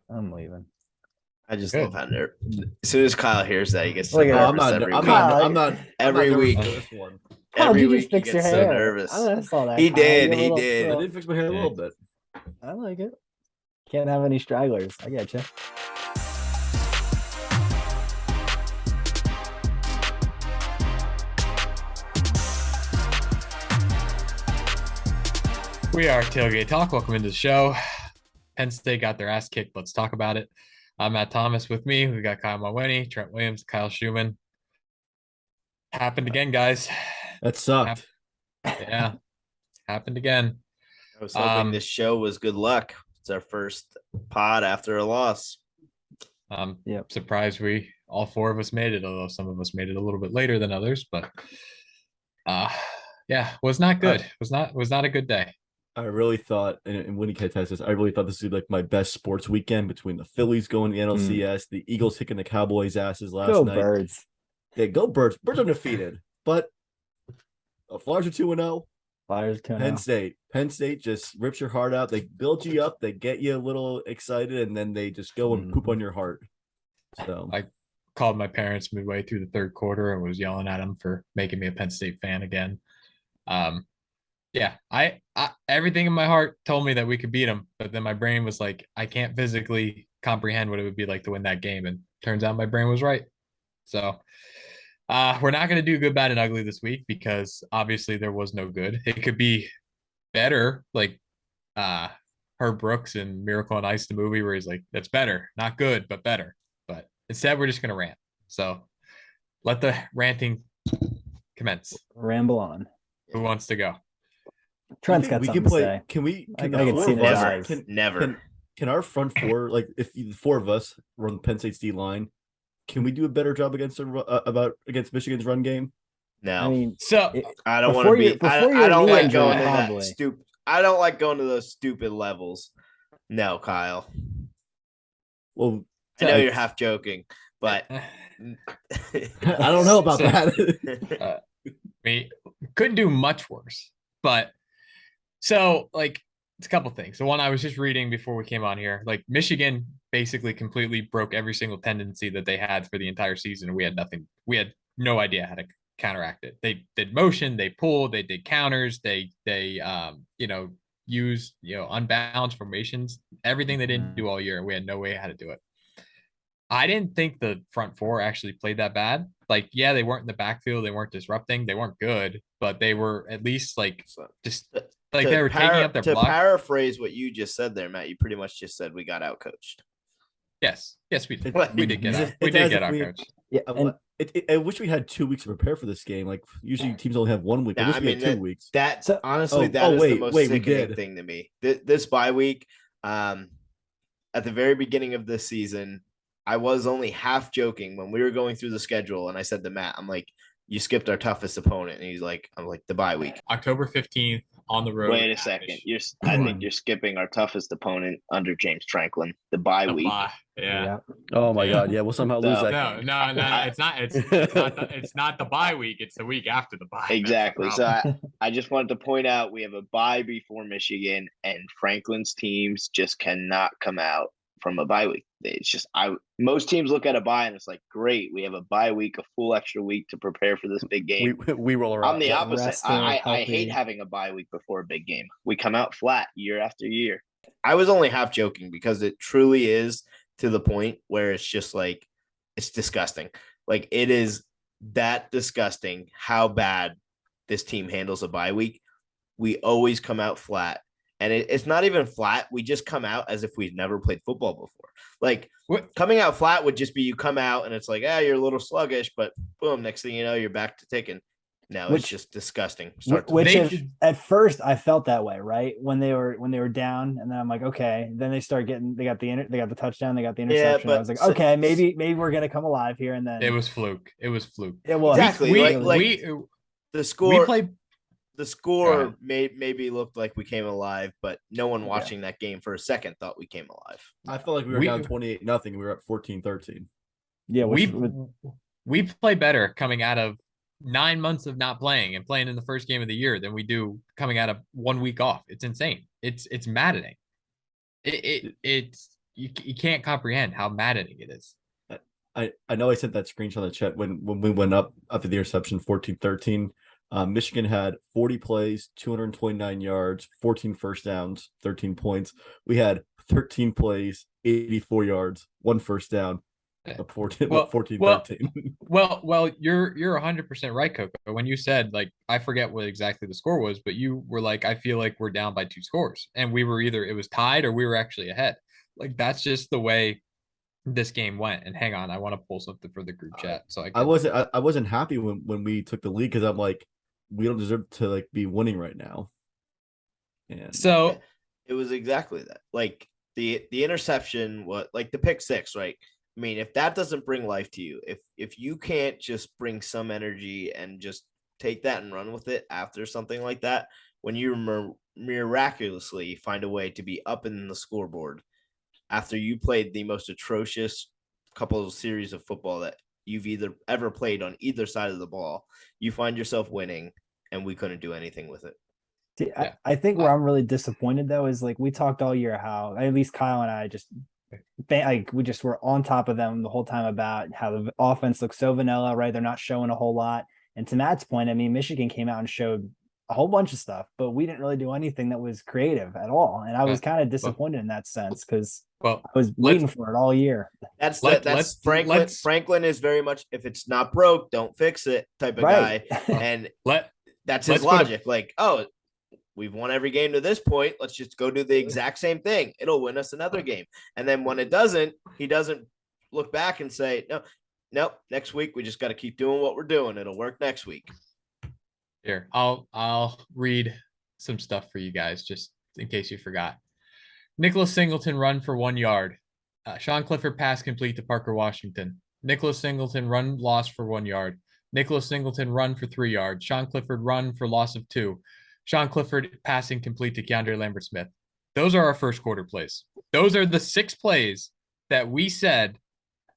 I'm leaving. I just Good. love how as soon as Kyle hears that, he gets so Look at nervous that. I'm not. every I'm week. not. I'm not. Every I'm not nervous week. for this one. Kyle, Every did you just week he fix your gets so hair? nervous. I saw that. He Kyle. did. You He little- did. I did fix my hair a little bit. I like it. Can't have any stragglers. I get you. We are Tailgate Talk. Welcome into the show. Penn State got their ass kicked. Let's talk about it. I'm Matt Thomas. With me, we got Kyle Mulweny, Trent Williams, Kyle Schumann. Happened again, guys. That sucked. Yeah, happened again. I was hoping this show was good luck. It's our first pod after a loss. Yep. Surprised all four of us made it, although some of us made it a little bit later than others. But yeah, was not good. Was not a good day. I really thought, and Winnie can attest this, I really thought this would be like my best sports weekend between the Phillies going to the NLCS, the Eagles kicking the Cowboys' asses last Go night. Birds. Yeah, go Birds. Birds undefeated, but Flyers are 2-0. Flyers Penn State just rips your heart out. They build you up. They get you a little excited, and then they just go and poop on your heart. So I called my parents midway through the third quarter and was yelling at them for making me a Penn State fan again. Yeah, I everything in my heart told me that we could beat them, but then my brain was like, I can't physically comprehend what it would be like to win that game, and turns out my brain was right. So we're not going to do good, bad, and ugly this week because obviously there was no good. It could be better, like Herb Brooks in Miracle on Ice, the movie, where he's like, that's better, not good, but better. But instead, we're just going to rant. So let the ranting commence. Ramble on. Who wants to go? Trent's got something to say. Can we? I Can can see the the four of us? eyes. Never. Can our front four, like if the four of us run the Penn State's D line, can we do a better job against Michigan's run game? No. I mean, So I don't want to be. I don't like going to that probably. stupid. I don't like going to those stupid levels. No, Kyle. Well, I know you're half joking, but I don't know about that. we couldn't do much worse. But so like it's a couple things. The one I was just reading before we came on here, like Michigan basically completely broke every single tendency that they had for the entire season. We had nothing. We had no idea how to counteract it. They did motion, they pulled, they did counters, they used unbalanced formations, everything they didn't do all year. We had no way how to do it. I didn't think the front four actually played that bad. Like, yeah, they weren't in the backfield, they weren't disrupting, they weren't good, but they were at least like just like they were taking up their block. To paraphrase what you just said there, Matt, you pretty much just said we got outcoached. Yes, we did. What? We did get out coached. Yeah, and I wish we had 2 weeks to prepare for this game. Like usually teams only have 1 week. Nah, I wish we had 2 weeks. Honestly, that is the most sickening thing to me. This bye week, at the very beginning of this season, I was only half joking when we were going through the schedule, and I said to Matt, I'm like, you skipped our toughest opponent. And he's like, I'm like, the bye week. October 15th on the road. Wait a second. I think you're skipping our toughest opponent under James Franklin, the bye week. Yeah. Oh my God! Yeah, we'll somehow lose that. No. It's not. It's not the bye week. It's the week after the bye. Exactly. So I just wanted to point out we have a bye before Michigan, and Franklin's teams just cannot come out from a bye week. It's just most teams look at a bye and it's like, great, we have a bye week, a full extra week to prepare for this big game. We roll around. I'm the opposite. I hate having a bye week before a big game. We come out flat year after year. I was only half joking because it truly is to the point where it's just like, it's disgusting. Like, it is that disgusting how bad this team handles a bye week. We always come out flat. And it's not even flat. We just come out as if we've never played football before. Like, coming out flat would just be you come out and it's like, you're a little sluggish, but boom, next thing you know, you're back to ticking. No, it's just disgusting. At first I felt that way, right? When they were down, and then I'm like, okay. Then they got the touchdown, they got the interception. I was like, okay, maybe we're gonna come alive here. And then it was fluke. It was exactly the score. The score maybe looked like we came alive, but no one watching that game for a second thought we came alive. I felt like we were down 28-0. We were at 14-13. Yeah, we play better coming out of 9 months of not playing and playing in the first game of the year than we do coming out of 1 week off. It's insane. It's maddening. It's you can't comprehend how maddening it is. I know I sent that screenshot in the chat when we went up after the interception 14-13. Michigan had 40 plays, 229 yards, 14 first downs, 13 points. We had 13 plays, 84 yards, 1 first down, 14, 13. Well, you're 100% right, Coco. When you said, like, I forget what exactly the score was, but you were like, I feel like we're down by 2 scores, and we were it was tied or we were actually ahead. Like, that's just the way this game went. And hang on, I want to pull something for the group chat. So I wasn't happy when we took the lead because I'm like, we don't deserve to like be winning right now. And so it was exactly that. Like the interception, what like the pick six, right? I mean, if that doesn't bring life to you, if you can't just bring some energy and just take that and run with it after something like that, when you miraculously find a way to be up in the scoreboard after you played the most atrocious couple of series of football that you've ever played on either side of the ball, you find yourself winning, and we couldn't do anything with it. See, I think where I'm really disappointed though is like we talked all year how at least Kyle and I just like we just were on top of them the whole time about how the offense looks so vanilla, right? They're not showing a whole lot. And to Matt's point, I mean, Michigan came out and showed a whole bunch of stuff, but we didn't really do anything that was creative at all. And I was kind of disappointed in that sense because I was waiting for it all year. That's Franklin. Franklin is very much, if it's not broke, don't fix it type of guy. And that's his logic. Like, oh, we've won every game to this point. Let's just go do the exact same thing. It'll win us another game. And then when it doesn't, he doesn't look back and say, no, next week we just got to keep doing what we're doing. It'll work next week. Here, I'll read some stuff for you guys just in case you forgot. Nicholas Singleton run for 1 yard. Sean Clifford pass complete to Parker Washington. Nicholas Singleton run loss for 1 yard. Nicholas Singleton run for 3 yards. Sean Clifford run for loss of 2. Sean Clifford passing complete to Keandre Lambert-Smith. Those are our first quarter plays. Those are the 6 plays that we said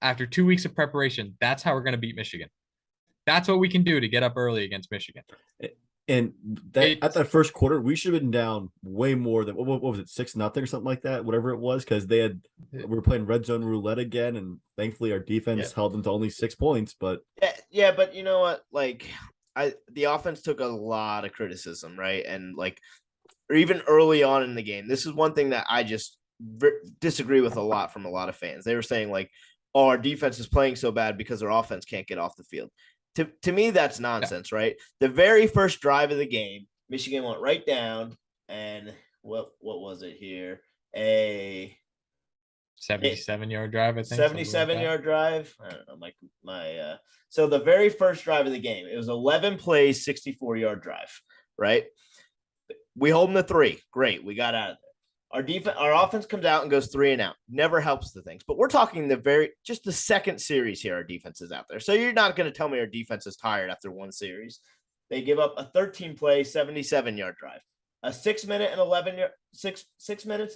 after 2 weeks of preparation, that's how we're going to beat Michigan. That's what we can do to get up early against Michigan. And at that first quarter, we should have been down way more than what was it, 6-0 or something like that, whatever it was, because we were playing red zone roulette again, and thankfully our defense held them to only 6 points. But but you know what? Like, the offense took a lot of criticism, right? And like, or even early on in the game, this is one thing that I just disagree with a lot from a lot of fans. They were saying like, oh, our defense is playing so bad because our offense can't get off the field. To me, that's nonsense, right? The very first drive of the game, Michigan went right down, and what was it here? A 77-yard drive, I think. 77-yard drive. I don't know, so the very first drive of the game, it was 11 plays, 64-yard drive, right? We hold them to 3. Great, we got out of there. Our offense comes out and goes 3 and out. Never helps the things. But we're talking just the second series here. Our defense is out there. So you're not going to tell me our defense is tired after 1 series. They give up a 13-play, 77-yard drive, a 6 minutes and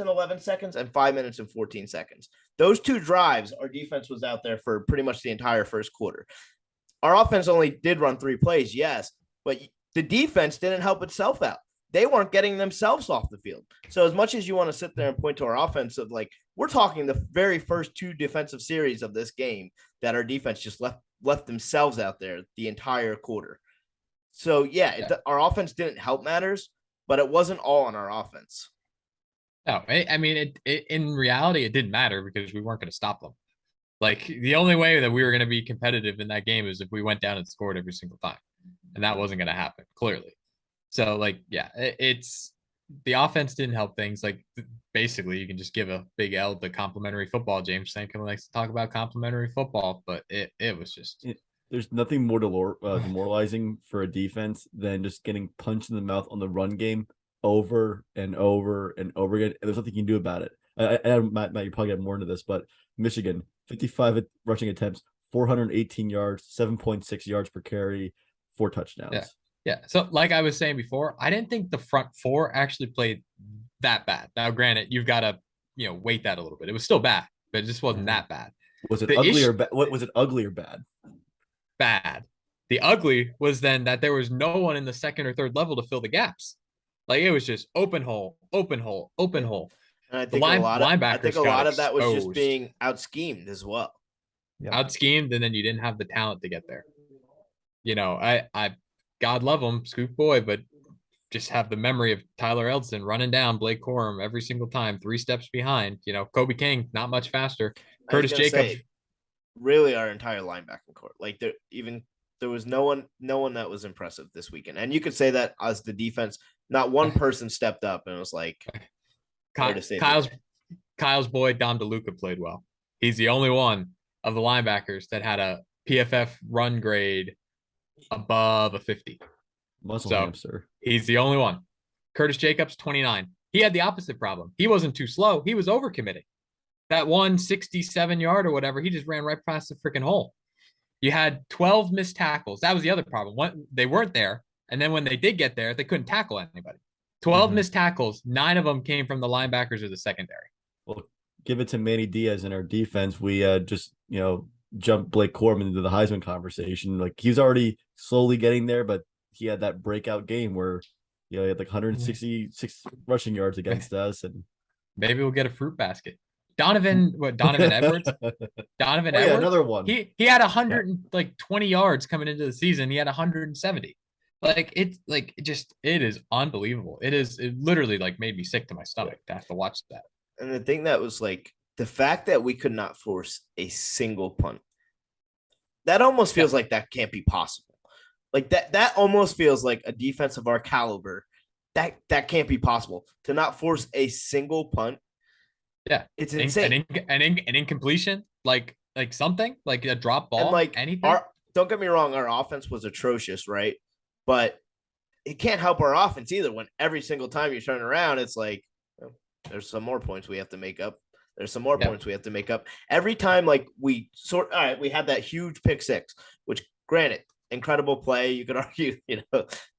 11 seconds, and 5 minutes and 14 seconds. Those 2 drives, our defense was out there for pretty much the entire first quarter. Our offense only did run 3 plays, yes, but the defense didn't help itself out. They weren't getting themselves off the field. So as much as you want to sit there and point to our offense of like, we're talking the very first 2 defensive series of this game that our defense just left themselves out there the entire quarter. So our offense didn't help matters, but it wasn't all on our offense. No, I mean, in reality, it didn't matter because we weren't going to stop them. Like, the only way that we were going to be competitive in that game is if we went down and scored every single time. And that wasn't going to happen, clearly. So, like, it's the offense didn't help things. Like, basically, you can just give a big L to complimentary football. James Stankin likes to talk about complimentary football, but it was just. There's nothing more demoralizing for a defense than just getting punched in the mouth on the run game over and over and over again. And there's nothing you can do about it. Matt, you probably get more into this, but Michigan, 55 rushing attempts, 418 yards, 7.6 yards per carry, 4 touchdowns. Yeah. So like I was saying before, I didn't think the front 4 actually played that bad. Now, granted, you've got to, weight that a little bit. It was still bad, but it just wasn't that bad. Was it ugly or bad? What was it, ugly or bad? Bad. The ugly was then that there was no one in the second or third level to fill the gaps. Like, it was just open hole, open hole, open hole. And I The think I think linebackers a lot got of that was just exposed. being out schemed as well. Out schemed, and then you didn't have the talent to get there. I God love him, Scoop Boy, but just have the memory of Tyler Eldson running down Blake Corum every single time, 3 steps behind. Kobe King, not much faster. Curtis Jacobs. Really, our entire linebacking court. Like there was no one that was impressive this weekend. And you could say that as the defense, not one person stepped up and was like, Kyle's boy, Dom DeLuca, played well. He's the only one of the linebackers that had a PFF run grade above a 50. Muscle so hamster. He's the only one. Curtis Jacobs, 29. He had the opposite problem. He wasn't too slow. He was overcommitting. That 167-yard or whatever, he just ran right past the freaking hole. You had 12 missed tackles. That was the other problem. They weren't there. And then when they did get there, they couldn't tackle anybody. 12 missed tackles. 9 of them came from the linebackers or the secondary. Well, give it to Manny Diaz in our defense. We just, jumped Blake Corum into the Heisman conversation. Like, he's already slowly getting there, but he had that breakout game where he had like 166 rushing yards against us. And maybe we'll get a fruit basket. Donovan Edwards. Edwards. Another one. He had 120 yards coming into the season. He had 170. It is unbelievable. It literally made me sick to my stomach to have to watch that. And the thing that was the fact that we could not force a single punt, that almost feels like that can't be possible. Like that almost feels like a defense of our caliber. That can't be possible to not force a single punt. Yeah, it's insane. An incompletion, like something like a drop ball, and anything. Don't get me wrong, our offense was atrocious, right? But it can't help our offense either. When every single time you turn around, it's like there's some more points we have to make up. There's some more points we have to make up every time. We had that huge pick six, which granted, incredible play. You could argue, it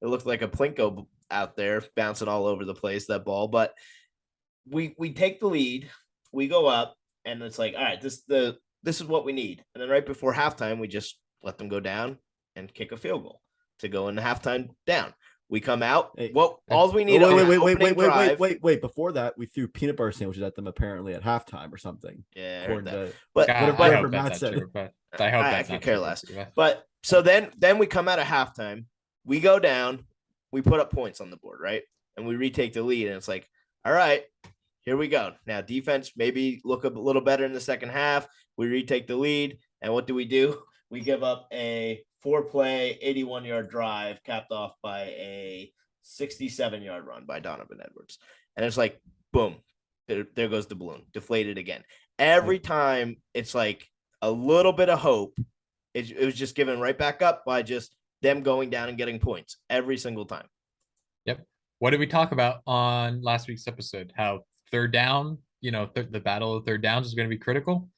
looked like a Plinko out there bouncing all over the place, that ball, but we take the lead, we go up, and it's like, all right, this is what we need. And then right before halftime, we just let them go down and kick a field goal to go into halftime down. We come out. All we need. Wait. Before that, we threw peanut butter sandwiches at them apparently at halftime or something. Yeah, I heard that. But I hope that's not true. But I hope that's I could care less. But so then we come out at halftime. We go down. We put up points on the board, right? And we retake the lead. And it's like, all right, here we go. Now defense maybe look a little better in the second half. We retake the lead. And what do? We give up a 4-play, 81-yard drive capped off by a 67-yard run by Donovan Edwards. And it's like, boom, there goes the balloon, deflated again. Every time it's like a little bit of hope. It was just given right back up by just them going down and getting points every single time. Yep. What did we talk about on last week's episode? How third down, the battle of third downs is going to be critical.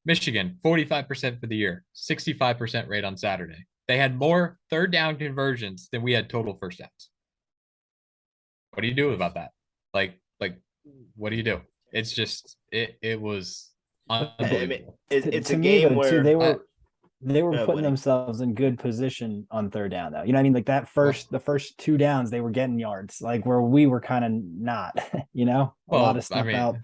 Michigan, 45% for the year, 65% rate on Saturday. They had more third down conversions than we had total first downs. What do you do about that? What do you do? It's just it was unbelievable. It's a game where they were putting themselves in good position on third down, though. You know what I mean? Like the first 2 downs, they were getting yards, like where we were kind of not, a lot of stuff out.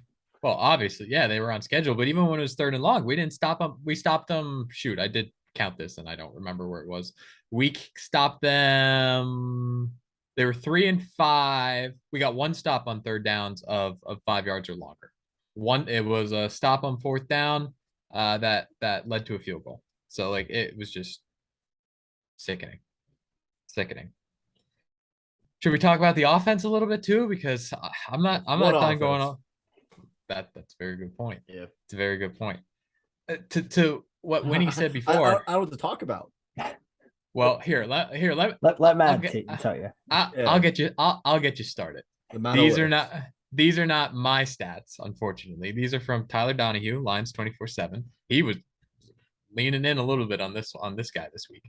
Well, obviously, yeah, they were on schedule, but even when it was third and long, we didn't stop them. We stopped them. Shoot, I did count this and I don't remember where it was. We stopped them. They were 3 and 5. We got 1 stop on third downs of 5 yards or longer. It was a stop on fourth down that led to a field goal. So it was just sickening. Should we talk about the offense a little bit too? Because I'm not done going on. That's a very good point. Yeah, it's a very good point. To what Winnie said before. I don't know what to talk about. Well, let Matt tell you. I'll get you started. These are not my stats, unfortunately. These are from Tyler Donahue, Lions 24/7. He was leaning in a little bit on this guy this week.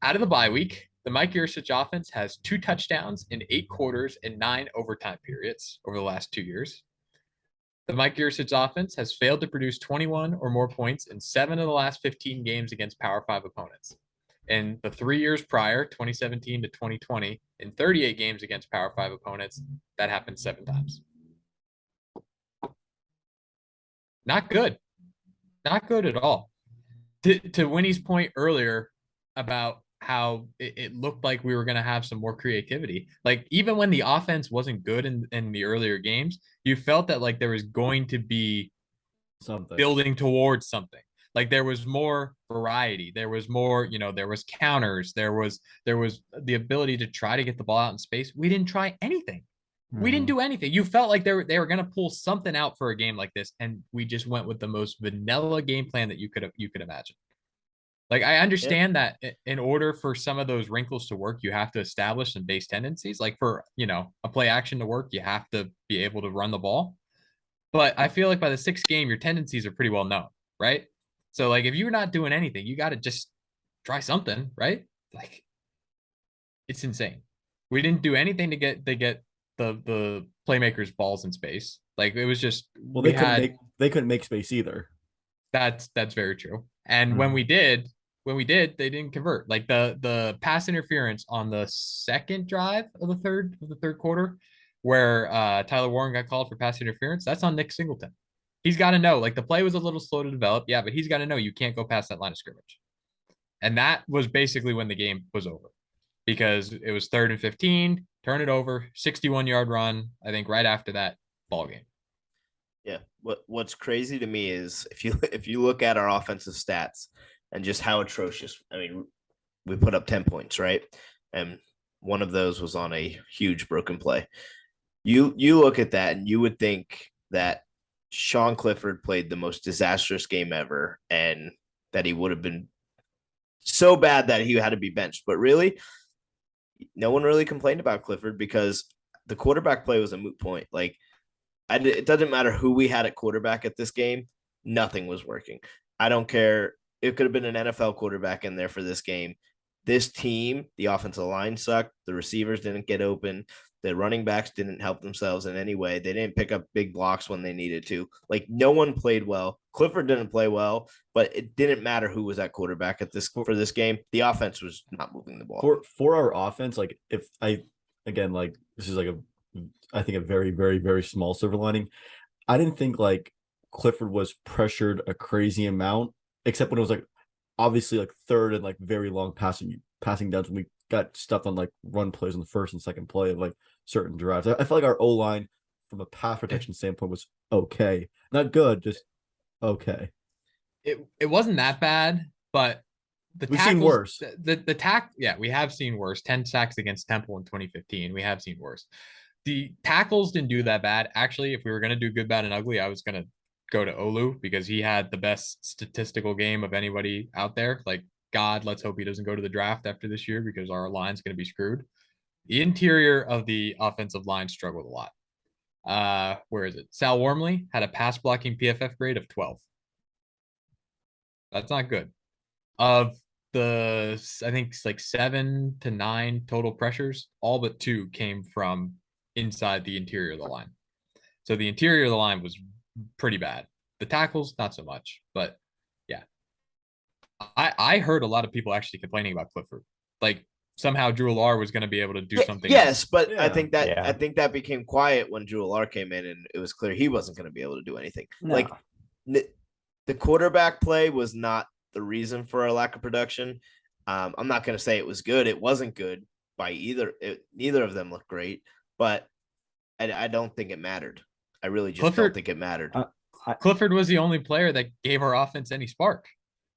Out of the bye week, the Mike Yurcich offense has 2 touchdowns in 8 quarters and 9 overtime periods over the last 2 years. The Mike Yurcich offense has failed to produce 21 or more points in 7 of the last 15 games against Power 5 opponents. In the 3 years prior, 2017 to 2020, in 38 games against Power 5 opponents, that happened 7 times. Not good. Not good at all. To Winnie's point earlier about how it looked like we were going to have some more creativity. Like even when the offense wasn't good in the earlier games, you felt that like there was going to be Something. building towards something. Like there was more variety. There was more, there was counters. There was the ability to try to get the ball out in space. We didn't try anything. We didn't do anything. You felt like they were going to pull something out for a game like this, and we just went with the most vanilla game plan that you could imagine. Like I understand that in order for some of those wrinkles to work, you have to establish some base tendencies. Like for a play action to work, you have to be able to run the ball. But I feel like by the sixth game, your tendencies are pretty well known, right? So like if you're not doing anything, you got to just try something, right? Like it's insane. We didn't do anything to get the playmakers balls in space. Like it was just they couldn't make space either. That's very true. And when we did, they didn't convert. Like the pass interference on the second drive of the third quarter, where Tyler Warren got called for pass interference, that's on Nick Singleton. He's got to know, like the play was a little slow to develop, yeah, but he's got to know you can't go past that line of scrimmage. And that was basically when the game was over, because it was 3rd and 15, turn it over, 61-yard run. I think right after that, ball game. Yeah. What's crazy to me is if you look at our offensive stats and just how atrocious. I mean, we put up 10 points, right? And one of those was on a huge broken play. You look at that and you would think that Sean Clifford played the most disastrous game ever and that he would have been so bad that he had to be benched. But really, no one really complained about Clifford because the quarterback play was a moot point. Like, it doesn't matter who we had at quarterback at this game. Nothing was working. I don't care. It could have been an NFL quarterback in there for this game. This team, the offensive line sucked. The receivers didn't get open. The running backs didn't help themselves in any way. They didn't pick up big blocks when they needed to. Like, no one played well. Clifford didn't play well, but it didn't matter who was at quarterback for this game. The offense was not moving the ball. For our offense, like this is like I think a very, very, very small silver lining. I didn't think like Clifford was pressured a crazy amount, except when it was like obviously like third and like very long passing downs when we got stuffed on like run plays on the first and second play of like certain drives. I felt like our O-line from a pass protection standpoint was okay. Not good, just okay. It wasn't that bad, but we've seen worse. We have seen worse. 10 sacks against Temple in 2015. We have seen worse. The tackles didn't do that bad. Actually, if we were going to do good, bad, and ugly, I was going to go to Olu because he had the best statistical game of anybody out there. Like, God, let's hope he doesn't go to the draft after this year because our line's going to be screwed. The interior of the offensive line struggled a lot. Where is it? Sal Wormley had a pass blocking PFF grade of 12. That's not good. Of the, I think it's like 7 to 9 total pressures, all but 2 came from inside the interior of the line. So the interior of the line was pretty bad. The tackles, not so much, but yeah. I heard a lot of people actually complaining about Clifford. Like somehow Drew Lar was going to be able to do something. Yes, but yeah. I think that became quiet when Drew Lar came in and it was clear he wasn't going to be able to do anything. No. Like the quarterback play was not the reason for our lack of production. I'm not going to say it was good. It wasn't good by either. Neither of them looked great, but I don't think it mattered. I really just don't think it mattered. Clifford was the only player that gave our offense any spark.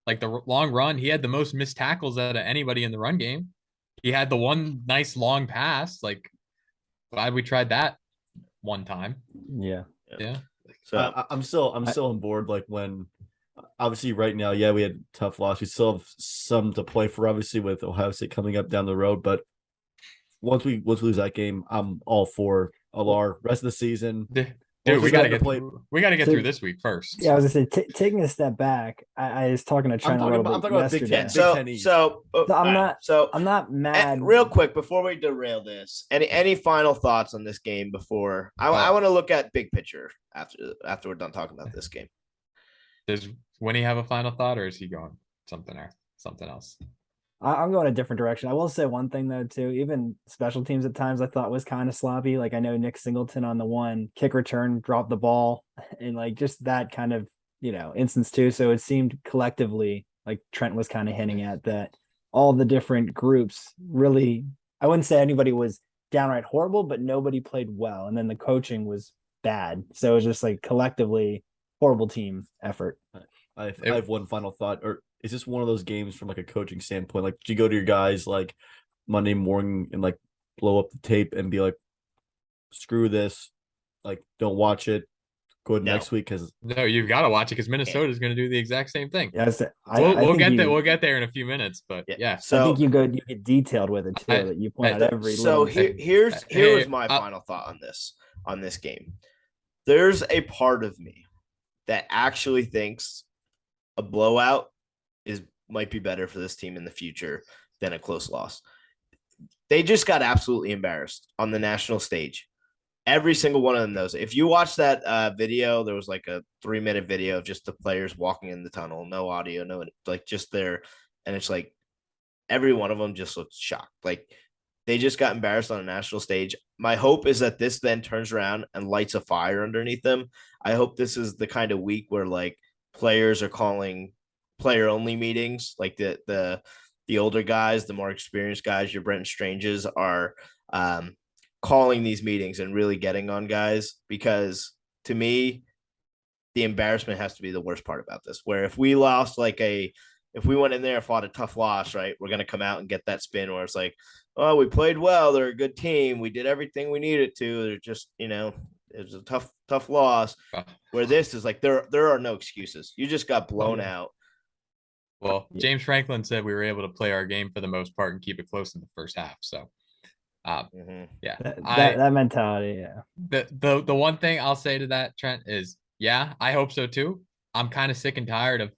Like the long run, he had the most missed tackles out of anybody in the run game. He had the one nice long pass. Like, glad we tried that one time. Yeah. So I'm still on board. Like when, obviously, right now, yeah, we had a tough loss. We still have some to play for, obviously, with Ohio State coming up down the road. But once we lose that game, I'm all for Alar rest of the season. Dude, we gotta get through this week first. Yeah, I was gonna say, taking a step back, I was talking to Trent a little bit about yesterday. I'm not mad. Real quick before we derail this, any final thoughts on this game before I want to look at big picture after we're done talking about this game. Does Winnie have a final thought, or is he going something else? I'm going a different direction. I will say one thing though too. Even special teams at times I thought was kind of sloppy. Like I know Nick Singleton on the one kick return dropped the ball, and like just that kind of instance too. So it seemed collectively, like Trent was kind of hinting at, that all the different groups really, I wouldn't say anybody was downright horrible, but nobody played well. And then the coaching was bad. So it was just like collectively horrible team effort. I have one final thought. Or is this one of those games from like a coaching standpoint? Like, do you go to your guys like Monday morning and like blow up the tape and be like, screw this, like don't watch it, go to next week? Because no, you've got to watch it because Minnesota is going to do the exact same thing. Yes, we'll get there. We'll get there in a few minutes, but yeah. So I think you get detailed with it too. That you point out every. So here was my final thought on this game. There's a part of me that actually thinks a blowout might be better for this team in the future than a close loss. They just got absolutely embarrassed on the national stage. Every single one of them knows. If you watch that video, there was like a 3-minute video of just the players walking in the tunnel, no audio, no, like just there. And it's like every one of them just looked shocked. Like they just got embarrassed on a national stage. My hope is that this then turns around and lights a fire underneath them. I hope this is the kind of week where like players are calling player only meetings, like the older guys, the more experienced guys, your Brenton Stranges are calling these meetings and really getting on guys, because to me, the embarrassment has to be the worst part about this, where if we lost if we went in there and fought a tough loss, right, we're going to come out and get that spin where it's like, oh, we played well. They're a good team. We did everything we needed to. They're just, it was a tough loss, where this is like, there are no excuses. You just got blown out. Well, James Franklin said we were able to play our game for the most part and keep it close in the first half. So, yeah, that mentality. Yeah. The one thing I'll say to that, Trent, is I hope so too. I'm kind of sick and tired of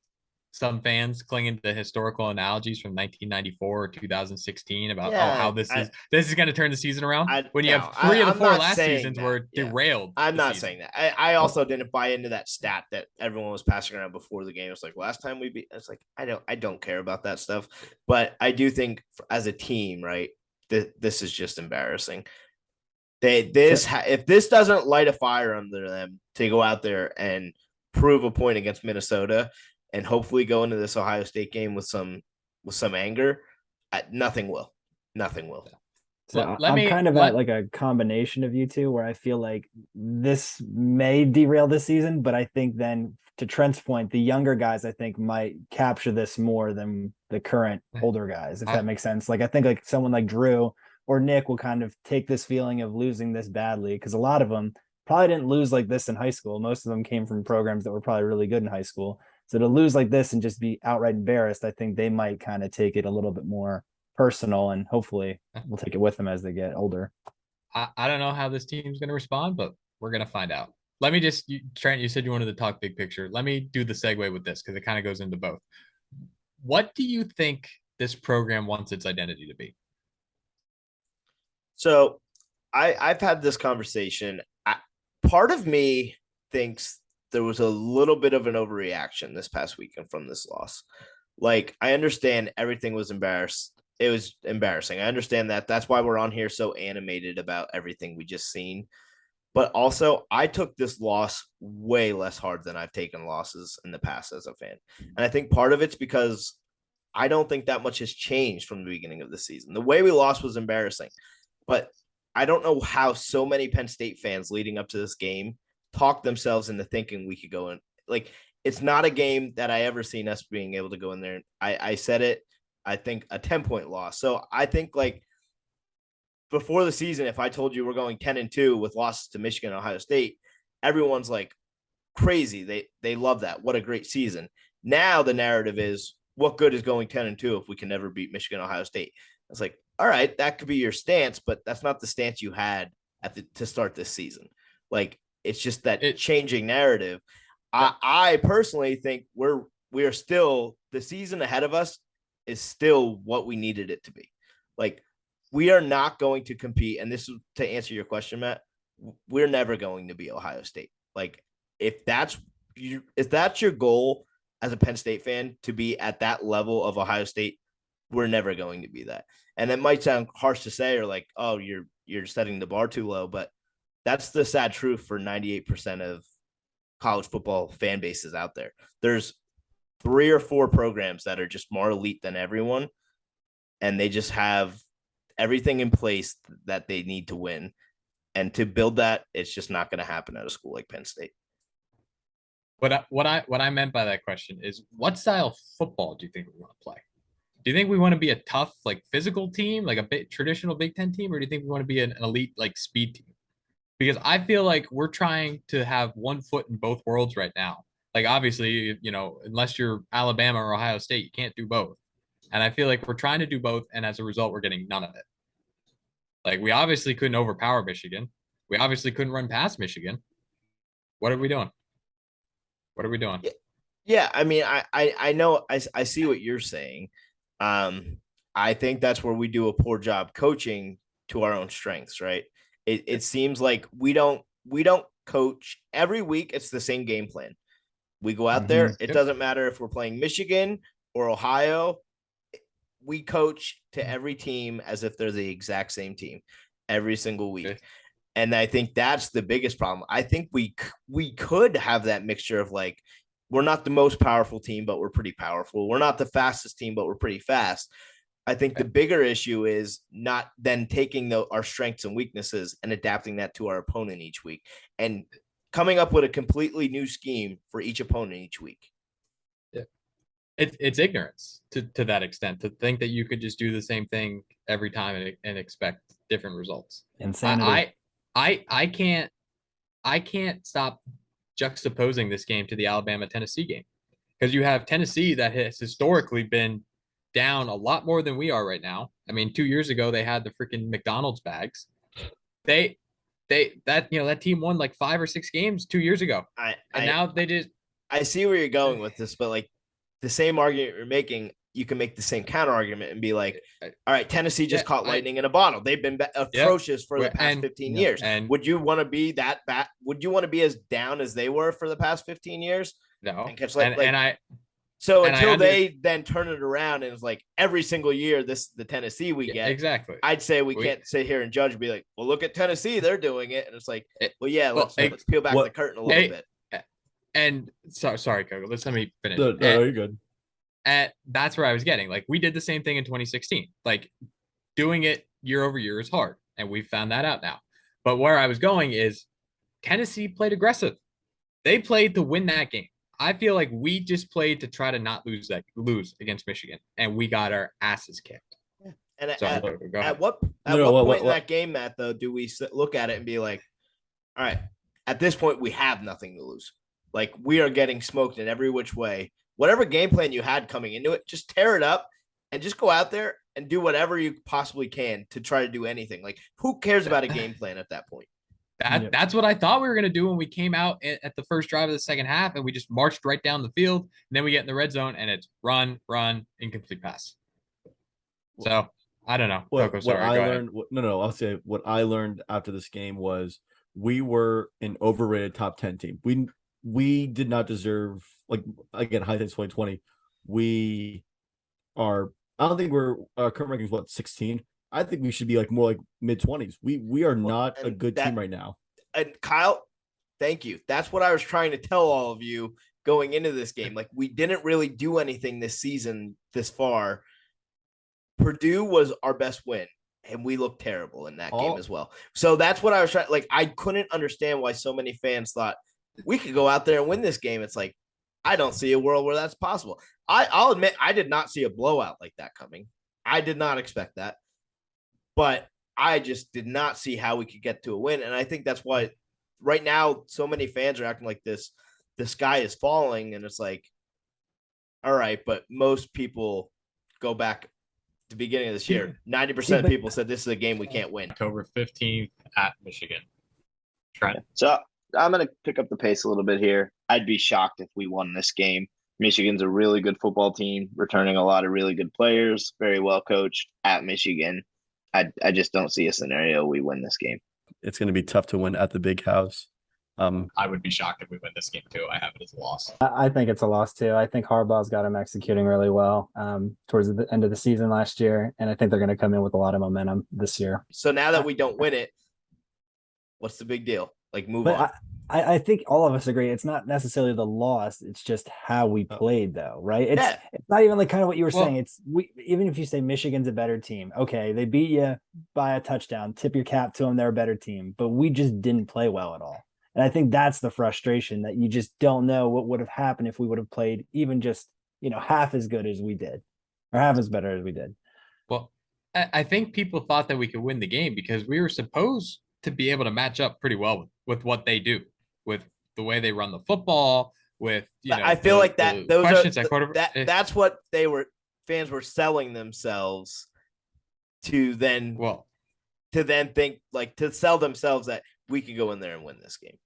some fans clinging to historical analogies from 1994 or 2016 about how this is going to turn the season around. When you have 3 of the 4 last seasons were derailed. I'm not saying that. I also didn't buy into that stat that everyone was passing around before the game. It's like last time we beat. It's like I don't care about that stuff, but I do think as a team, right? This is just embarrassing. If this doesn't light a fire under them to go out there and prove a point against Minnesota, and hopefully go into this Ohio State game with some anger, nothing will. So I'm kind of at like a combination of you two, where I feel like this may derail this season, but I think then, to Trent's point, the younger guys I think might capture this more than the current older guys, if that makes sense. Like I think like someone like Drew or Nick will kind of take this feeling of losing this badly, because a lot of them probably didn't lose like this in high school. Most of them came from programs that were probably really good in high school. So to lose like this and just be outright embarrassed, I think they might kind of take it a little bit more personal, and hopefully we'll take it with them as they get older. I don't know how this team's going to respond, but we're going to find out. Let me just, Trent, you said you wanted to talk big picture. Let me do the segue with this because it kind of goes into both. What do you think this program wants its identity to be? So I've had this conversation. Part of me thinks there was a little bit of an overreaction this past weekend from this loss. Like, I understand everything was embarrassed. It was embarrassing. I understand that. That's why we're on here so animated about everything we just seen. But also, I took this loss way less hard than I've taken losses in the past as a fan. And I think part of it's because I don't think that much has changed from the beginning of the season. The way we lost was embarrassing. But I don't know how so many Penn State fans leading up to this game talked themselves into thinking we could go in. Like, it's not a game that I ever seen us being able to go in there. I said it, I think a 10-point loss. So I think, like, before the season, if I told you we're going 10-2 with losses to Michigan and Ohio State, everyone's like crazy. They love that. What a great season. Now the narrative is, what good is going 10-2 if we can never beat Michigan and Ohio State? It's like, all right, that could be your stance, but that's not the stance you had to start this season. Like, it's just that changing narrative. I personally think we are still, the season ahead of us is still what we needed it to be. Like, we are not going to compete. And this is to answer your question, Matt, we're never going to be Ohio State. Like, if that's your goal as a Penn State fan, to be at that level of Ohio State, we're never going to be that. And it might sound harsh to say, or like, oh, you're setting the bar too low, but that's the sad truth for 98% of college football fan bases out there. There's 3 or 4 programs that are just more elite than everyone, and they just have everything in place that they need to win. And to build that, it's just not going to happen at a school like Penn State. What I meant by that question is, what style of football do you think we want to play? Do you think we want to be a tough, like physical team, like a bit traditional Big Ten team, or do you think we want to be an elite, like speed team? Because I feel like we're trying to have one foot in both worlds right now. Like, obviously, unless you're Alabama or Ohio State, you can't do both. And I feel like we're trying to do both, and as a result, we're getting none of it. Like, we obviously couldn't overpower Michigan. We obviously couldn't run past Michigan. What are we doing? What are we doing? Yeah, I mean, I know I see what you're saying. I think that's where we do a poor job coaching to our own strengths, right? It seems like we don't coach every week. It's the same game plan. We go out there. It doesn't matter if we're playing Michigan or Ohio. We coach to every team as if they're the exact same team every single week. Okay. And I think that's the biggest problem. I think we could have that mixture of, like, we're not the most powerful team, but we're pretty powerful. We're not the fastest team, but we're pretty fast. I think the bigger issue is not then taking our strengths and weaknesses and adapting that to our opponent each week and coming up with a completely new scheme for each opponent each week. Yeah. It's ignorance to that extent, to think that you could just do the same thing every time and expect different results. Insanity. I can't stop juxtaposing this game to the Alabama-Tennessee game, because you have Tennessee that has historically been down a lot more than we are right now. I mean, 2 years ago they had the freaking McDonald's bags. That team won like 5 or 6 games 2 years ago. Now they just. I see where you're going with this, but like the same argument you're making, you can make the same counter argument and be like, all right, Tennessee just caught lightning in a bottle. They've been atrocious for the past 15 years. And would you want to be that bad? Would you want to be as down as they were for the past 15 years? No. Until they then turn it around and it's like every single year, the Tennessee we get. Exactly. I'd say we can't sit here and judge and be like, well, look at Tennessee. They're doing it. And it's like, let's peel back the curtain a little bit. And sorry, Coco, let me finish. No, you're good. And that's where I was getting. Like, we did the same thing in 2016. Like, doing it year over year is hard, and we found that out now. But where I was going is Tennessee played aggressive. They played to win that game. I feel like we just played to try to not lose against Michigan, and we got our asses kicked. Yeah. And at what point in that game, Matt, though, do we look at it and be like, all right, at this point we have nothing to lose. Like, we are getting smoked in every which way. Whatever game plan you had coming into it, just tear it up and just go out there and do whatever you possibly can to try to do anything. Like, who cares about a game plan at that point? That's what I thought we were going to do when we came out at the first drive of the second half, and we just marched right down the field. And then we get in the red zone, and it's run, incomplete pass. So, I don't know. I'll say what I learned after this game was we were an overrated top 10 team. We did not deserve, like, again, hindsight's 2020. I don't think our current ranking is 16. I think we should be like more like mid-20s. We are not a good team right now. And Kyle, thank you. That's what I was trying to tell all of you going into this game. Like, we didn't really do anything this season this far. Purdue was our best win, and we looked terrible in that game as well. So that's what I was trying. Like, I couldn't understand why so many fans thought we could go out there and win this game. It's like, I don't see a world where that's possible. I'll admit, I did not see a blowout like that coming. I did not expect that. But I just did not see how we could get to a win. And I think that's why right now so many fans are acting like this. The sky is falling. And it's like, all right, but most people go back to the beginning of this year. 90% of people said this is a game we can't win. October 15th at Michigan. Trent. So I'm going to pick up the pace a little bit here. I'd be shocked if we won this game. Michigan's a really good football team, returning a lot of really good players, very well coached at Michigan. I just don't see a scenario we win this game. It's going to be tough to win at the big house. I would be shocked if we win this game too. I have it as a loss. I think it's a loss too. I think Harbaugh's got him executing really well towards the end of the season last year, and I think they're going to come in with a lot of momentum this year. So now that we don't win it, what's the big deal? Like move But on. I think all of us agree it's not necessarily the loss, it's just how we played though, right? Yeah. It's not even like kind of what you were Well- saying. It's even if you say Michigan's a better team, okay, they beat you by a touchdown, tip your cap to them, they're a better team, but we just didn't play well at all. And I think that's the frustration that you just don't know what would have happened if we would have played even just, half as good as we did or half as better as we did. Well, I think people thought that we could win the game because we were supposed to be able to match up pretty well with what they do, with the way they run the football, with I feel like that those questions are at quarterback. that's what fans were selling themselves to then think like to sell themselves that we could go in there and win this game.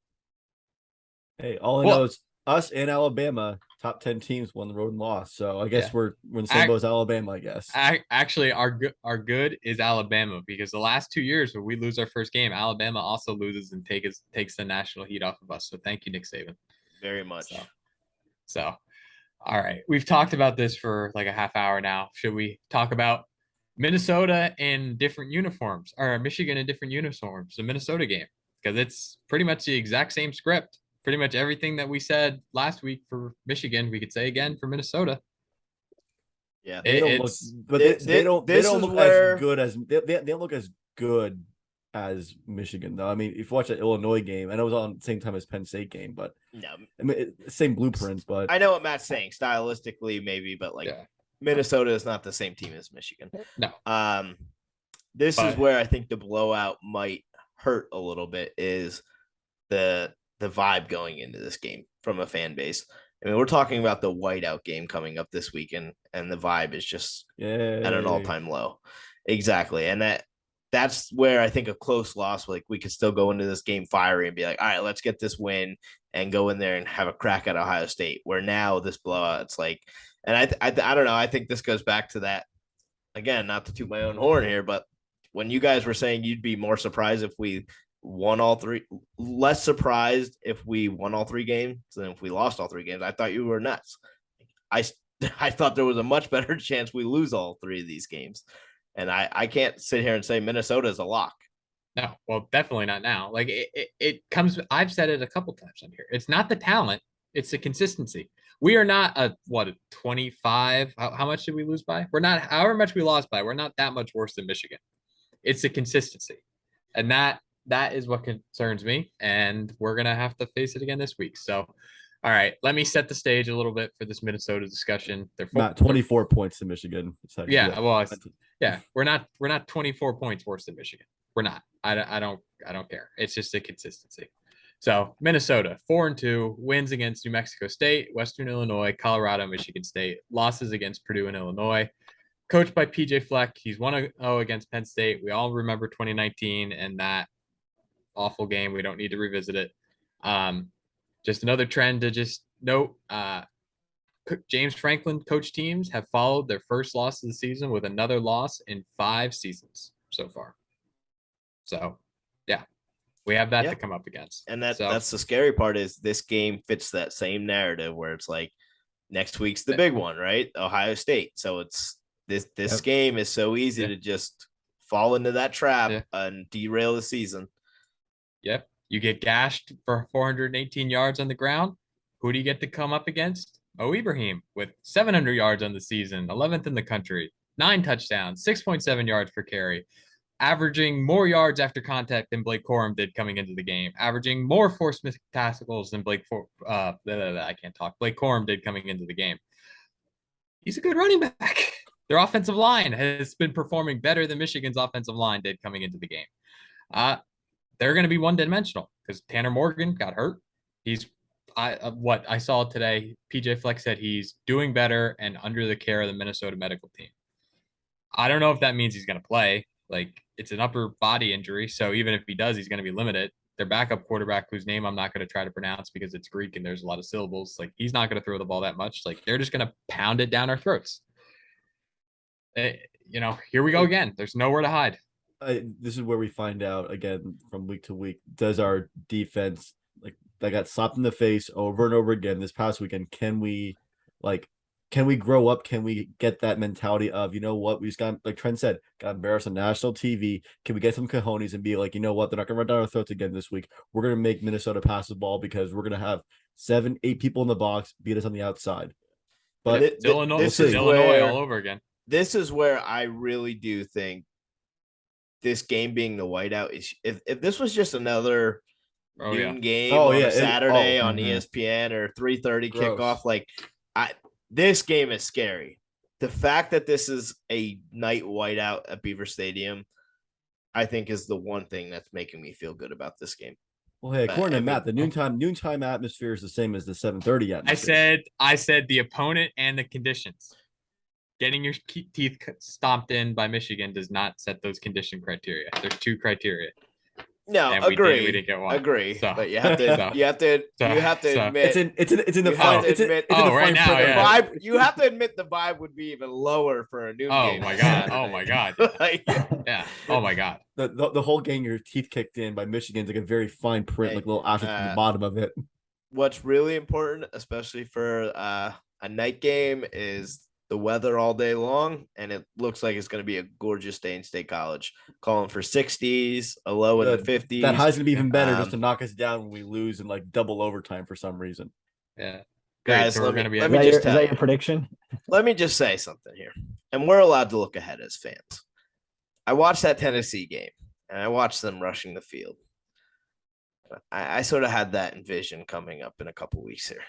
Hey, all I know is us and Alabama, top 10 teams, won the road and lost. So I guess we're in the same boat as Alabama, I guess. Actually, our good is Alabama because the last 2 years when we lose our first game, Alabama also loses and takes the national heat off of us. So thank you, Nick Saban. Very much. So all right. We've talked about this for like a half hour now. Should we talk about Minnesota in different uniforms or Michigan in different uniforms, the Minnesota game? Because it's pretty much the exact same script. Pretty much everything that we said last week for Michigan, we could say again for Minnesota. Yeah, they don't look as good as Michigan though. I mean, if you watch that Illinois game, I know it was on the same time as Penn State game, but no, I mean, same blueprints. But I know what Matt's saying stylistically, maybe, but Minnesota is not the same team as Michigan. No. This is where I think the blowout might hurt a little bit is the vibe going into this game from a fan base. I mean, we're talking about the Whiteout game coming up this weekend, and the vibe is just at an all-time low. Exactly. And that's where I think a close loss, like we could still go into this game fiery and be like, all right, let's get this win and go in there and have a crack at Ohio State, where now this blowout, it's like, and I don't know. I think this goes back to that, again, not to toot my own horn here, but when you guys were saying you'd be more surprised if we won all three, less surprised if we won all three games than if we lost all three games. I thought you were nuts. I thought there was a much better chance we lose all three of these games. And I can't sit here and say Minnesota is a lock. No, well, definitely not now. Like it comes, I've said it a couple times on here. It's not the talent, it's the consistency. We are not a 25. How much did we lose by? We're not, however much we lost by, we're not that much worse than Michigan. It's the consistency. And that is what concerns me. And we're going to have to face it again this week. So, all right, let me set the stage a little bit for this Minnesota discussion. They're not 24 points to Michigan. Yeah, well, we're not 24 points worse than Michigan. We're not. I don't care. It's just the consistency. So Minnesota 4-2, wins against New Mexico State, Western Illinois, Colorado, Michigan State, losses against Purdue and Illinois. Coached by PJ Fleck, he's 1-0 against Penn State. We all remember 2019 and that awful game. We don't need to revisit it. Just another trend to just note. James Franklin coach teams have followed their first loss of the season with another loss in 5 seasons so far. So, yeah, we have that to come up against. And that's the scary part is this game fits that same narrative where it's like next week's the big one, right? Ohio State. So it's this game is so easy to just fall into that trap and derail the season. Yep. You get gashed for 418 yards on the ground. Who do you get to come up against? Mo Ibrahim with 700 yards on the season, 11th in the country, 9 touchdowns, 6.7 yards per carry, averaging more yards after contact than Blake Corum did coming into the game, averaging more forced missed tackles than Blake Corum did coming into the game. He's a good running back. Their offensive line has been performing better than Michigan's offensive line did coming into the game. They're going to be one-dimensional because Tanner Morgan got hurt. What I saw today, PJ Fleck said he's doing better and under the care of the Minnesota medical team. I don't know if that means he's going to play. Like, it's an upper body injury, so even if he does, he's going to be limited. Their backup quarterback, whose name I'm not going to try to pronounce because it's Greek and there's a lot of syllables, like, he's not going to throw the ball that much. Like, they're just going to pound it down our throats. Here we go again. There's nowhere to hide. This is where we find out again from week to week. Does our defense, like, that got slapped in the face over and over again this past weekend, can we can we grow up? Can we get that mentality of, you know what, we just got, like Trent said, got embarrassed on national TV. Can we get some cojones and be like, you know what, they're not gonna run down our throats again this week. We're gonna make Minnesota pass the ball because we're gonna have 7-8 people in the box beat us on the outside. But Illinois, this is Illinois where, all over again. This is where I really do think this game being the whiteout is, if this was just another noon game on a Saturday on ESPN or 3:30 kickoff, like this game is scary. The fact that this is a night whiteout at Beaver Stadium, I think, is the one thing that's making me feel good about this game. Well, hey, according to Matt, the noontime atmosphere is the same as the 7:30 atmosphere. I said the opponent and the conditions. Getting your teeth stomped in by Michigan does not set those condition criteria. There's 2 criteria. No, and agree. We didn't get one. Agree. So, but you have to admit it's in the right now. Yeah. Vibe. You have to admit the vibe would be even lower for a noon game. My god! Oh my god! Yeah. Oh my god! The whole getting your teeth kicked in by Michigan's like a very fine print, like little ashes at the bottom of it. What's really important, especially for a night game, is the weather all day long, and it looks like it's going to be a gorgeous day in State College. Calling for 60s, a low in the 50s. That high's going to be even better just to knock us down when we lose in like double overtime for some reason. Yeah. Guys, so is that your prediction? Let me just say something here, and we're allowed to look ahead as fans. I watched that Tennessee game, and I watched them rushing the field. I sort of had that envision coming up in a couple weeks here.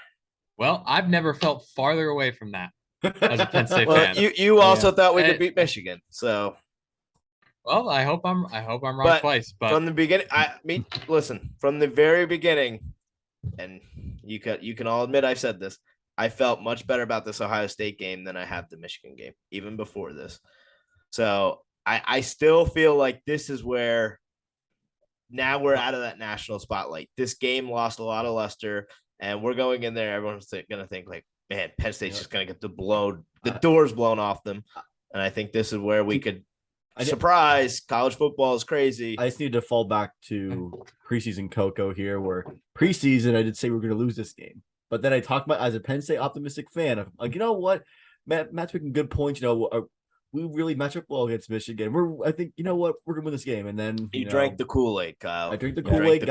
Well, I've never felt farther away from that as a Penn State fan. You also thought we could beat Michigan, so. Well, I hope I'm wrong twice. But from the beginning, listen, from the very beginning, and you can all admit I've said this, I felt much better about this Ohio State game than I have the Michigan game, even before this. So I still feel like this is where now we're out of that national spotlight. This game lost a lot of luster, and we're going in there. Everyone's going to think like, man, Penn State's just going to get the doors blown off them. And I think this is where we could surprise. College football is crazy. I just need to fall back to preseason Coco here, where preseason I did say we're going to lose this game. But then I talked about, as a Penn State optimistic fan, I'm like, you know what? Matt's making good points. You know, we really match up well against Michigan. I think, you know what? We're going to win this game. And then you drank the Kool-Aid, Kyle. I drank the Kool-Aid.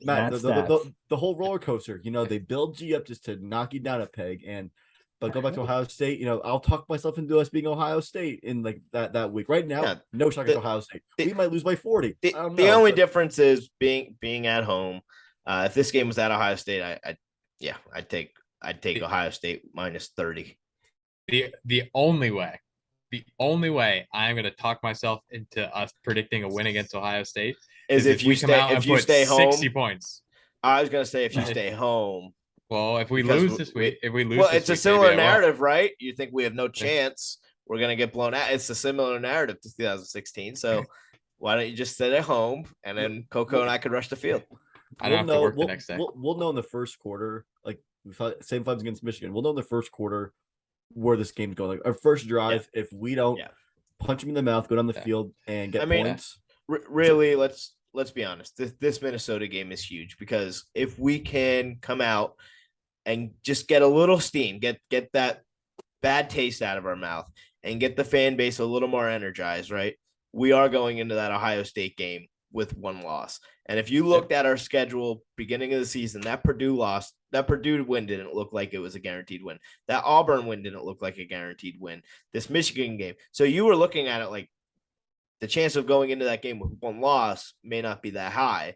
Matt, the whole roller coaster, you know, they build you up just to knock you down a peg. But go back to Ohio State, you know, I'll talk myself into us being Ohio State in like that week. Right now, no shot against Ohio State. We might lose by 40. The only difference is being at home. If this game was at Ohio State, I'd take Ohio State minus 30. The only way I'm going to talk myself into us predicting a win against Ohio State is if you stay home, 60 points. I was going to say if you stay home. Well, if we lose this week, it's a similar narrative, right? You think we have no chance, we're going to get blown out. It's a similar narrative to 2016. So why don't you just sit at home and then Coco and I could rush the field? I don't have to work the next day. We'll know in the first quarter, like same vibes against Michigan. We'll know in the first quarter where this game's going. Like our first drive, if we don't punch them in the mouth, go down the field and get points. Really, let's be honest. This Minnesota game is huge because if we can come out and just get a little steam, get that bad taste out of our mouth and get the fan base a little more energized, right? We are going into that Ohio State game with one loss. And if you looked at our schedule beginning of the season, that Purdue win didn't look like it was a guaranteed win. That Auburn win didn't look like a guaranteed win. This Michigan game. So you were looking at it like the chance of going into that game with one loss may not be that high.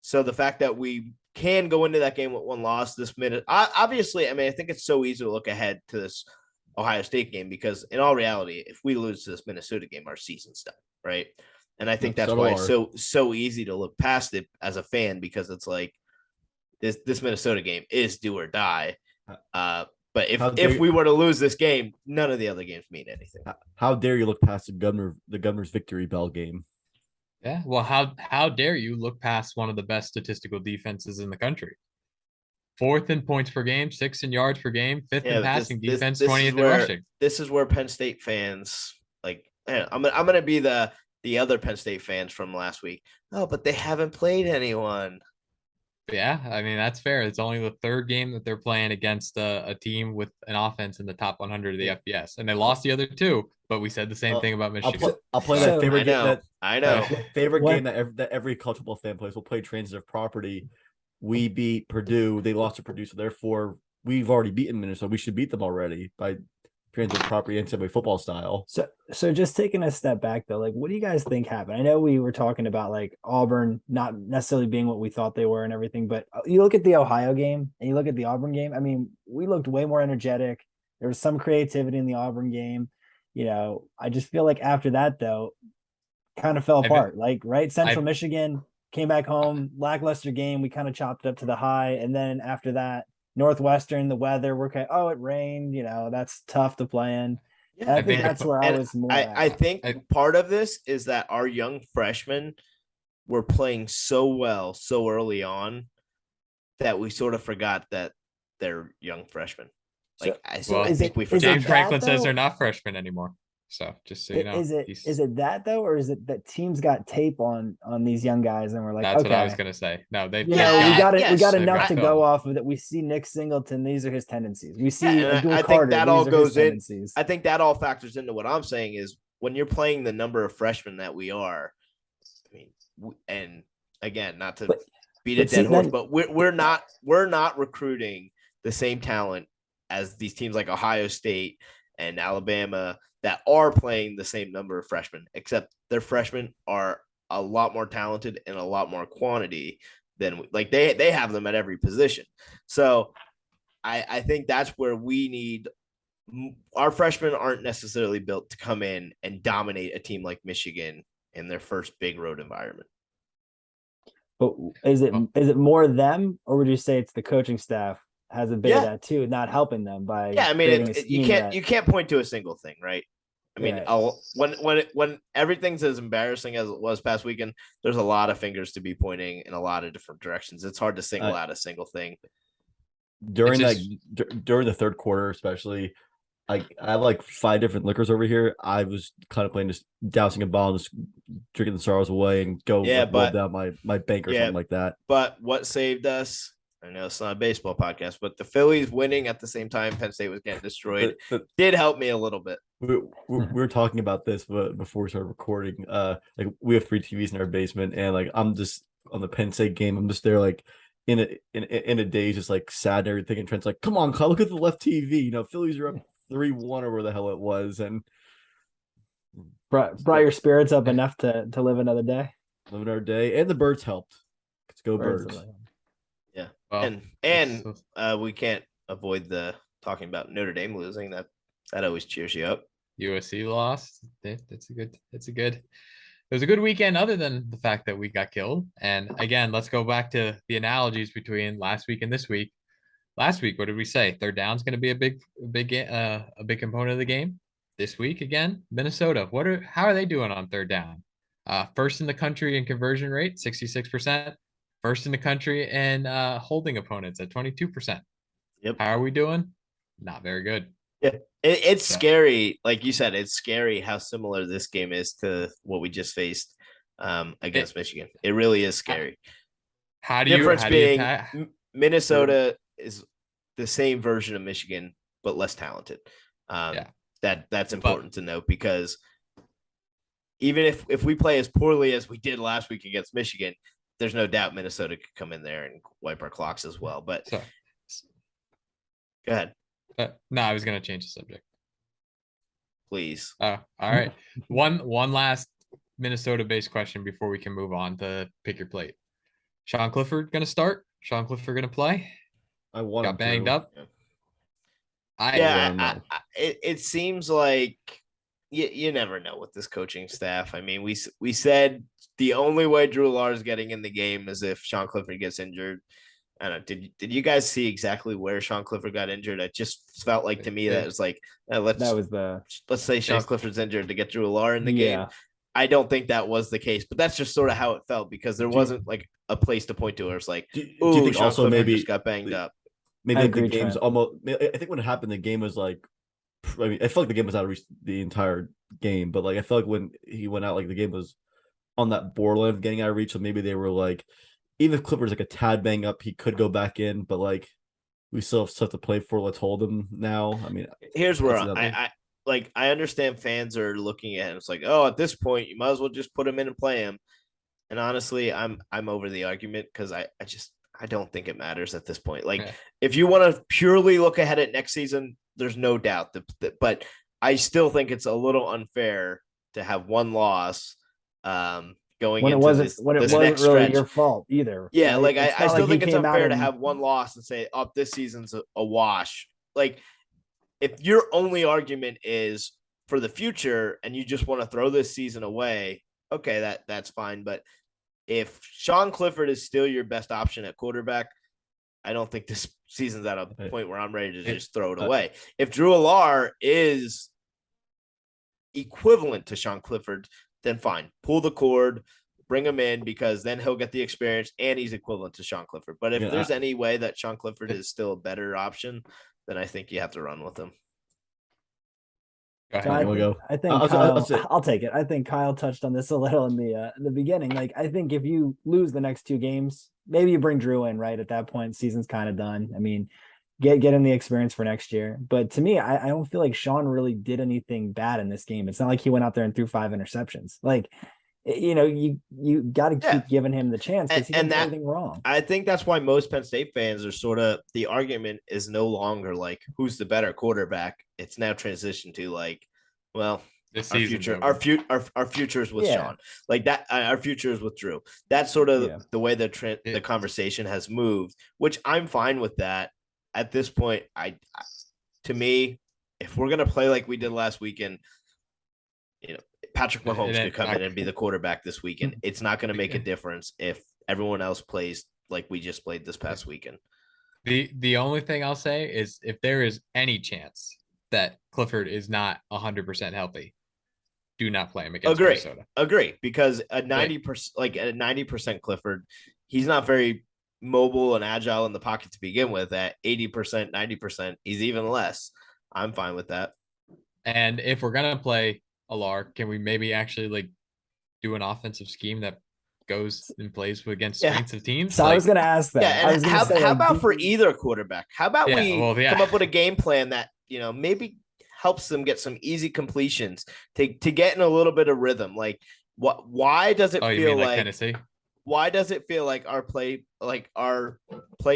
So the fact that we can go into that game with one loss this minute, obviously, I mean, I think it's so easy to look ahead to this Ohio State game because in all reality, if we lose to this Minnesota game, our season's done, right? And I think that's why it's so easy to look past it as a fan because it's like this Minnesota game is do or die. But if we were to lose this game, none of the other games mean anything. How dare you look past the governor's victory bell game? Yeah, well, how dare you look past one of the best statistical defenses in the country? 4th in points per game, 6th in yards per game, 5th in passing defense, 20th in rushing. This is where Penn State fans like. I'm gonna be the other Penn State fans from last week. Oh, but they haven't played anyone. Yeah, I mean that's fair. It's only the third game that they're playing against a team with an offense in the top 100 of the FBS, and they lost the other two. But we said the same thing about Michigan. I'll play So- that favorite game. I know. Favorite What- game that every college football fan plays. We'll play transitive property. We beat Purdue. They lost to Purdue, so therefore we've already beaten Minnesota. We should beat them already by transitive property NCAA football style. So just taking a step back though, like what do you guys think happened? I know we were talking about like Auburn not necessarily being what we thought they were and everything, but you look at the Ohio game and you look at the Auburn game. I mean, we looked way more energetic. There was some creativity in the Auburn game. You know, I just feel like after that though, kind of fell apart. Like Central Michigan came back home, lackluster game. We kind of chopped it up to the high, and then after that, Northwestern, the weather, we're kind of, oh, it rained, you know, that's tough to play in. And I think that's where I was more. I think part of this is that our young freshmen were playing so well so early on that we sort of forgot that they're young freshmen. Like I think we forgot. James Franklin says they're not freshmen anymore. So just so you know, is it that though, or is it that teams got tape on these young guys and we're like, that's okay, what I was gonna say. No, we got enough to go off of that. We see Nick Singleton; these are his tendencies. We see I think that all goes in. I think that all factors into what I'm saying is when you're playing the number of freshmen that we are. I mean, and again, not to beat a dead horse, but we're not recruiting the same talent as these teams like Ohio State and Alabama that are playing the same number of freshmen, except their freshmen are a lot more talented and a lot more quantity than like they have them at every position. So I think that's where we need our freshmen aren't necessarily built to come in and dominate a team like Michigan in their first big road environment. But is it more them, or would you say it's the coaching staff has a bit of that too, not helping them by I mean you can't point to a single thing, right? I mean, when everything's as embarrassing as it was past weekend, there's a lot of fingers to be pointing in a lot of different directions. It's hard to single out a single thing. During the third quarter, especially, I have like 5 different liquors over here. I was kind of playing just dousing a ball and just drinking the sorrows away and roll down my bank or something like that. But what saved us? I know it's not a baseball podcast, but the Phillies winning at the same time Penn State was getting destroyed did help me a little bit. We were talking about this before we started recording. Like we have 3 TVs in our basement, and like I'm just on the Penn State game. I'm just there like in a daze, just like sad and everything. And Trent's like, "Come on, Kyle, look at the left TV. You know, Phillies are up 3-1 or where the hell it was." And brought your spirits up enough to live another day. Live another day, and the birds helped. Let's go birds. Yeah, and we can't avoid the talking about Notre Dame losing. That always cheers you up. USC lost. It was a good weekend other than the fact that we got killed. And again, let's go back to the analogies between last week and this week. Last week, what did we say? Third down is going to be a big component of the game. This week again, Minnesota. How are they doing on third down? First in the country in conversion rate, 66%. First in the country in holding opponents at 22%. Yep. How are we doing? Not very good. Yeah, it's scary. Like you said, it's scary how similar this game is to what we just faced against Michigan. It really is scary. Minnesota is the same version of Michigan, but less talented. That's important to note because even if we play as poorly as we did last week against Michigan, there's no doubt Minnesota could come in there and wipe our clocks as well. But go ahead. No, I was going to change the subject. Please. All right. One last Minnesota-based question before we can move on to pick your plate. Sean Clifford going to start? Sean Clifford going to play? I want got banged up. It seems like you never know with this coaching staff. I mean, we said the only way Drew Lar is getting in the game is if Sean Clifford gets injured. I don't know. Did you guys see exactly where Sean Clifford got injured? It just felt like to me that it was like let's say Sean Clifford's injured to get Drew Lar in the game. I don't think that was the case, but that's just sort of how it felt because there wasn't like a place to point to where it's like, do you think Sean also Clifford maybe just got banged up. Maybe the game's almost. I think when it happened, the game was like. I mean, I feel like the game was out of reach the entire game, but like I feel like when he went out, like the game was on that borderline of getting out of reach. So maybe they were like, even if Clifford's like a tad bang up, he could go back in, but like we still have stuff to play for. Let's hold him now. I mean, Here's where it's another- I understand fans are looking at it. It's like, oh, at this point, you might as well just put him in and play him. And honestly, I'm over the argument because I don't think it matters at this point. Like, if you want to purely look ahead at next season, there's no doubt but I still think it's a little unfair to have one loss going when it into wasn't this, when it this wasn't next really stretch. your fault either. Yeah, right? like It's I not still he think it's came out unfair to and- have one loss and say, oh, this season's a wash. Like, if your only argument is for the future and you just want to throw this season away, okay, that's fine. But if Sean Clifford is still your best option at quarterback, I don't think this season's at a point where I'm ready to just throw it away. If Drew Allar is equivalent to Sean Clifford, then fine. Pull the cord, bring him in, because then he'll get the experience and he's equivalent to Sean Clifford. But if there's any way that Sean Clifford is still a better option, then I think you have to run with him. So I think I'll take it. I think Kyle touched on this a little in the beginning. Like, I think if you lose the next 2 games, maybe you bring Drew in, right? At that point, season's kind of done. I mean, get him the experience for next year. But to me, I don't feel like Sean really did anything bad in this game. It's not like he went out there and threw 5 interceptions. Like, you got to keep giving him the chance because he didn't do anything wrong. I think that's why most Penn State fans are sort of, the argument is no longer like who's the better quarterback. It's now transitioned to like, well, our future is with Sean, like that. Our future is with Drew. That's sort of the way the conversation has moved, which I'm fine with that. At this point, to me, if we're gonna play like we did last weekend, Patrick Mahomes could come in and be the quarterback this weekend. It's not going to make a difference if everyone else plays like we just played this past weekend. The only thing I'll say is if there is any chance that Clifford is not 100% healthy, do not play him against Minnesota. Agree, because a 90% Clifford, he's not very mobile and agile in the pocket to begin with. At 80%, 90%, he's even less. I'm fine with that. And if we're gonna play Allar, can we maybe actually like do an offensive scheme that goes and plays against strengths of teams? So I was going to ask that. Yeah, and how about for either quarterback? How about we come up with a game plan that maybe helps them get some easy completions to get in a little bit of rhythm? Like, why does it feel like Tennessee? Why does it feel like our play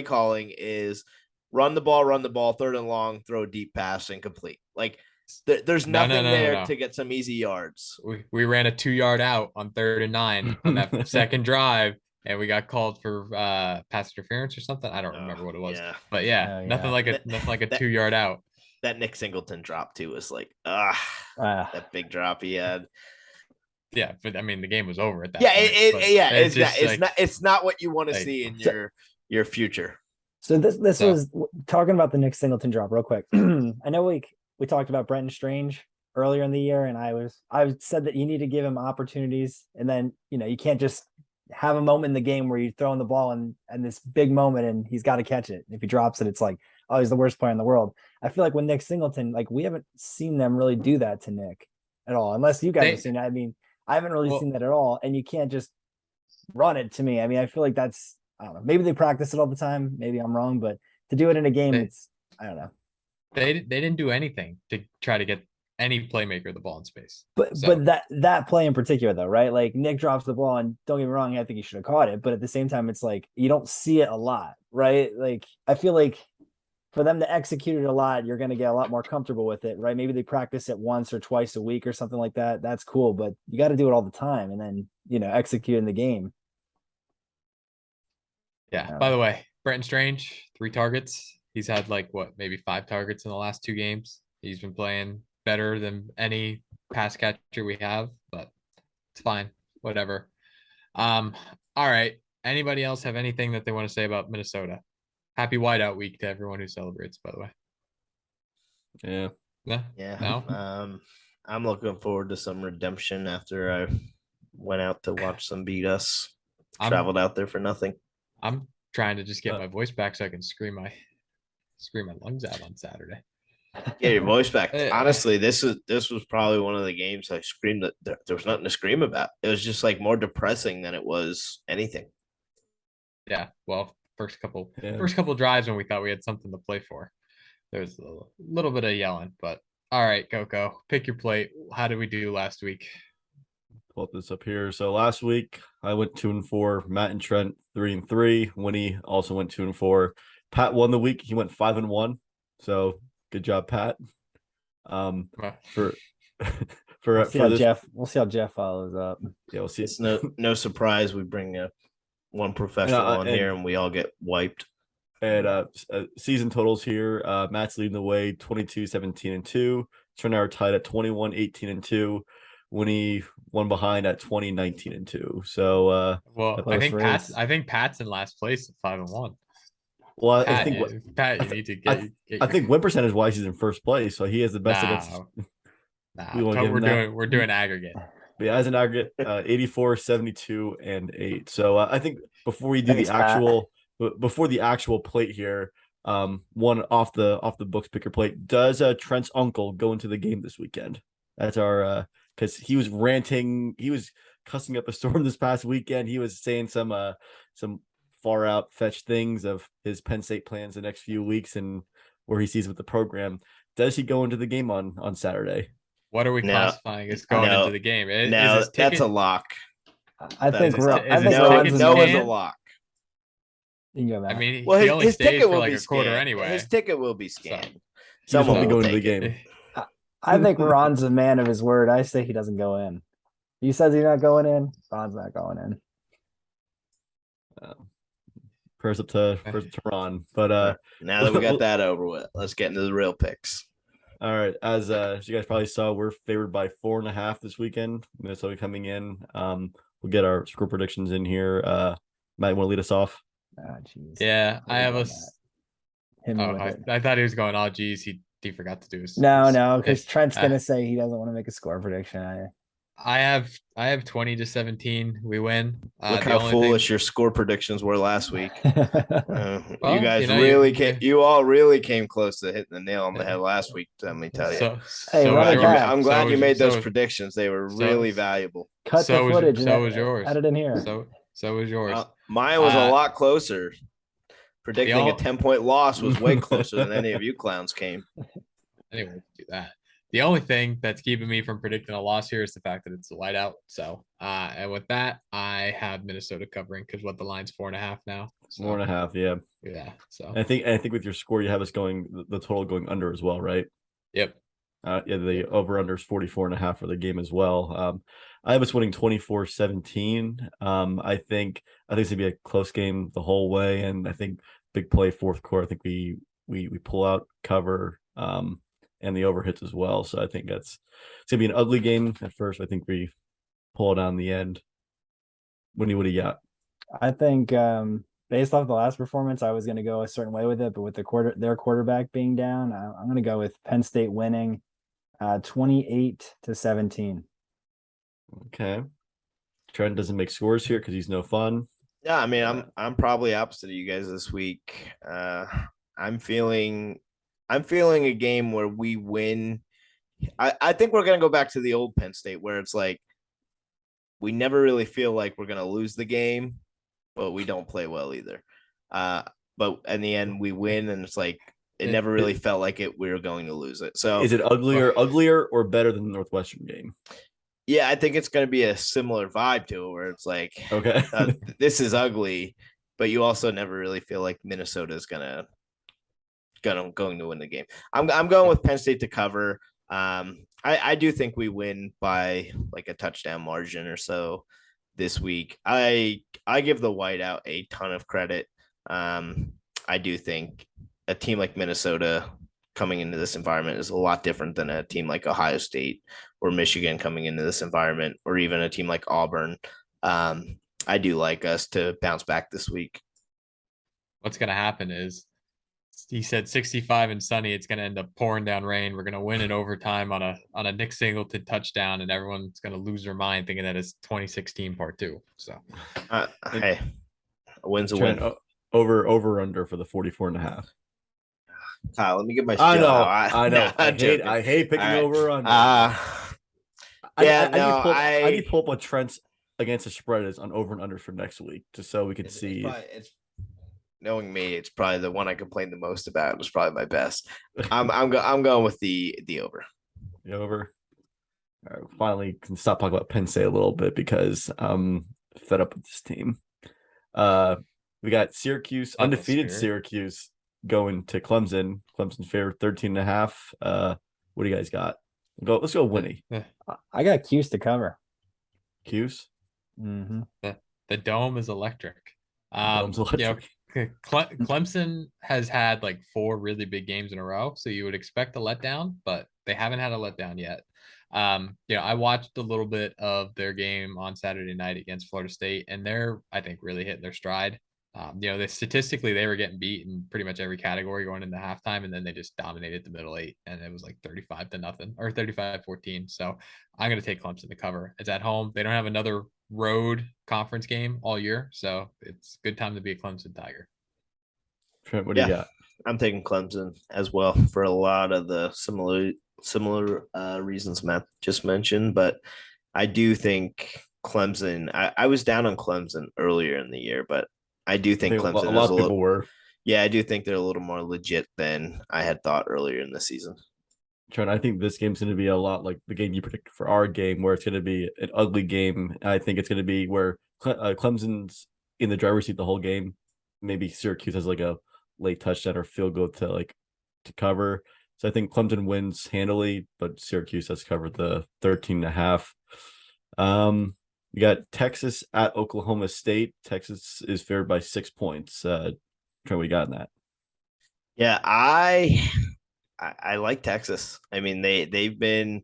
calling is run the ball, 3rd and long, throw a deep pass and complete? Like, there's nothing there to get some easy yards. We ran a 2-yard out on 3rd and 9 on that second drive, and we got called for pass interference or something. I don't remember what it was, but nothing like a 2-yard out. That Nick Singleton drop too was like, that big drop he had. Yeah, but I mean, the game was over at that. point. It's not what you want to see in your future. So this was talking about the Nick Singleton drop real quick. I know we talked about Brenton Strange earlier in the year, and I said that you need to give him opportunities, and then you can't just have a moment in the game where you're throwing the ball and this big moment and he's got to catch it. If he drops it, it's like, oh, he's the worst player in the world. I feel like with Nick Singleton, like we haven't seen them really do that to Nick at all, unless you guys have seen it. I mean, I haven't really seen that at all, and you can't just run it to me. I mean, I feel like that's, I don't know. Maybe they practice it all the time. Maybe I'm wrong, but to do it in a game, I don't know. They didn't do anything to try to get any playmaker the ball in space. But that play in particular, though, right? Like Nick drops the ball, and don't get me wrong, I think he should have caught it. But at the same time, it's like you don't see it a lot, right? Like I feel like for them to execute it a lot, you're going to get a lot more comfortable with it, right? Maybe they practice it once or twice a week or something like that. That's cool, but you got to do it all the time and then execute in the game. Yeah. By the way, Brenton Strange, 3 targets. He's had maybe 5 targets in the last 2 games. He's been playing better than any pass catcher we have, but it's fine. Whatever. All right. Anybody else have anything that they want to say about Minnesota? Happy Whiteout week to everyone who celebrates, by the way. Yeah. No? I'm looking forward to some redemption after I went out to watch them beat us. Traveled out there for nothing. I'm trying to just get my voice back so I can scream my lungs out on Saturday. Get your voice back. Honestly, this was probably one of the games I screamed that there was nothing to scream about. It was just more depressing than it was anything. Yeah. Well, first couple Yeah. drives when we thought we had something to play for. There's a little bit of yelling, but all right, Coco, pick your plate. How did we do last week? Pull this up here. So last week I went 2-4. Matt and Trent 3-3. Winnie also went 2-4. Pat won the week. He went 5-1. So good job, Pat. Well, For We'll see how this, We'll see how Jeff follows up. yeah, we'll see. It's no surprise we bring one professional on here and we all get wiped. And season totals here. Matt's leading the way 22-17-2. Trent and I are tied at 21-18-2. Winnie one behind at 20-19-2. So well, I think Pat's in last place at 5-1. well, Pat, I think Pat, you need to get. I think win percentage wise he's in first place, so he has the best against. We're doing aggregate. But yeah, as an aggregate, 84, 72, and 8. So I think before we do before the actual plate here, one off the books picker plate. Does Trent's uncle go into the game this weekend? That's our because he was ranting, he was cussing up a storm this past weekend. He was saying some far out fetched things of his Penn State plans the next few weeks and where he sees with the program. Does he go into the game on Saturday? What are we classifying as going into the game? No, that's a lock. I think no is a lock. You can go back. I mean, he only stays for like a quarter anyway. His ticket will be scanned. Someone will be going to the game. I think Ron's a man of his word. I say he doesn't go in. He says he's not going in. Ron's not going in. Prayers up to Ron. But now that we got that over with, let's get into the real picks. All right. As you guys probably saw, we're favored by 4.5 this weekend. Minnesota coming in. We'll get our score predictions in here. Matt, you want to lead us off? Yeah, I have I thought he was going, oh, geez, he forgot to do his. No, because Trent's going to say he doesn't want to make a score prediction. I have 20-17. We win. Look how foolish your score predictions were last week. Well, you guys you all really came close to hitting the nail on the head last week. Let me tell you. I'm glad you made those predictions. They were really valuable. Cut the footage. So was yours. Add it in here. So was yours. Mine was a lot closer. Predicting a 10-point loss was way closer than any of you clowns came. Anyway, do that. The only thing that's keeping me from predicting a loss here is the fact that it's a whiteout. So, and with that, I have Minnesota covering because the line's 4.5 now. So, 4.5, yeah. Yeah. So I think with your score, you have us going the total going under as well, right? Yep. Yeah, the over under is 44.5 for the game as well. I have us winning 24-17. I think it's gonna be a close game the whole way, and I think big play fourth quarter. I think we pull out cover. And the over hits as well. So I think it's gonna be an ugly game at first. I think we pull it on the end. What do you got? I think based off the last performance, I was gonna go a certain way with it, but with their quarterback being down, I'm gonna go with Penn State winning 28-17. Okay. Trent doesn't make scores here because he's no fun. Yeah, I mean, I'm probably opposite of you guys this week. I'm feeling a game where we win. I think we're going to go back to the old Penn State where it's like we never really feel like we're going to lose the game, but we don't play well either. But in the end, we win, and it's like it never really felt like we were going to lose it. So is it uglier or better than the Northwestern game? Yeah, I think it's going to be a similar vibe to it where it's like, okay, this is ugly, but you also never really feel like Minnesota is going to win the game. I'm going with Penn State to cover. I do think we win by like a touchdown margin or so this week. I give the whiteout a ton of credit. I do think a team like Minnesota coming into this environment is a lot different than a team like Ohio State or Michigan coming into this environment, or even a team like Auburn. I do like us to bounce back this week. What's going to happen is, he said 65 and sunny. It's going to end up pouring down rain. We're going to win in overtime on a Nick Singleton touchdown, and everyone's going to lose their mind thinking that it's 2016 part 2. So, hey, a win's a win. Over under for the 44.5. Kyle, let me get my. I know. I hate picking over under. I need to pull up what Trent's against the spread is on over and under for next week, just so we can see. knowing me, it's probably the one I complained the most about. It was probably my best. I'm going with the over. The over. All right, finally can stop talking about Penn State a little bit because I'm fed up with this team. We got Syracuse, undefeated Syracuse going to Clemson. Clemson favored 13.5. What do you guys got? Let's go Winnie. I got Cuse to cover. Cuse? Mm-hmm. The dome is electric. Dome's electric. Clemson has had like 4 really big games in a row, so you would expect a letdown, but they haven't had a letdown yet. I watched a little bit of their game on Saturday night against Florida State, and they're, I think, really hitting their stride. Statistically, they were getting beat in pretty much every category going into halftime, and then they just dominated the middle 8, and it was like 35-0 or 35-14. So I'm going to take Clemson to cover. It's at home. They don't have another road conference game all year, so it's a good time to be a Clemson Tiger. Trent, what do you got? I'm taking Clemson as well for a lot of the similar reasons Matt just mentioned, but I do think Clemson. I was down on Clemson earlier in the year, but I do think Clemson. A lot of people were. Yeah, I do think they're a little more legit than I had thought earlier in the season. Trent, I think this game's going to be a lot like the game you predicted for our game, where it's going to be an ugly game. I think it's going to be where Clemson's in the driver's seat the whole game. Maybe Syracuse has like a late touchdown or field goal to cover. So I think Clemson wins handily, but Syracuse has covered the 13.5. We got Texas at Oklahoma State. Texas is favored by 6 points. Trent, what you got in that? Yeah, I like Texas. I mean, they've been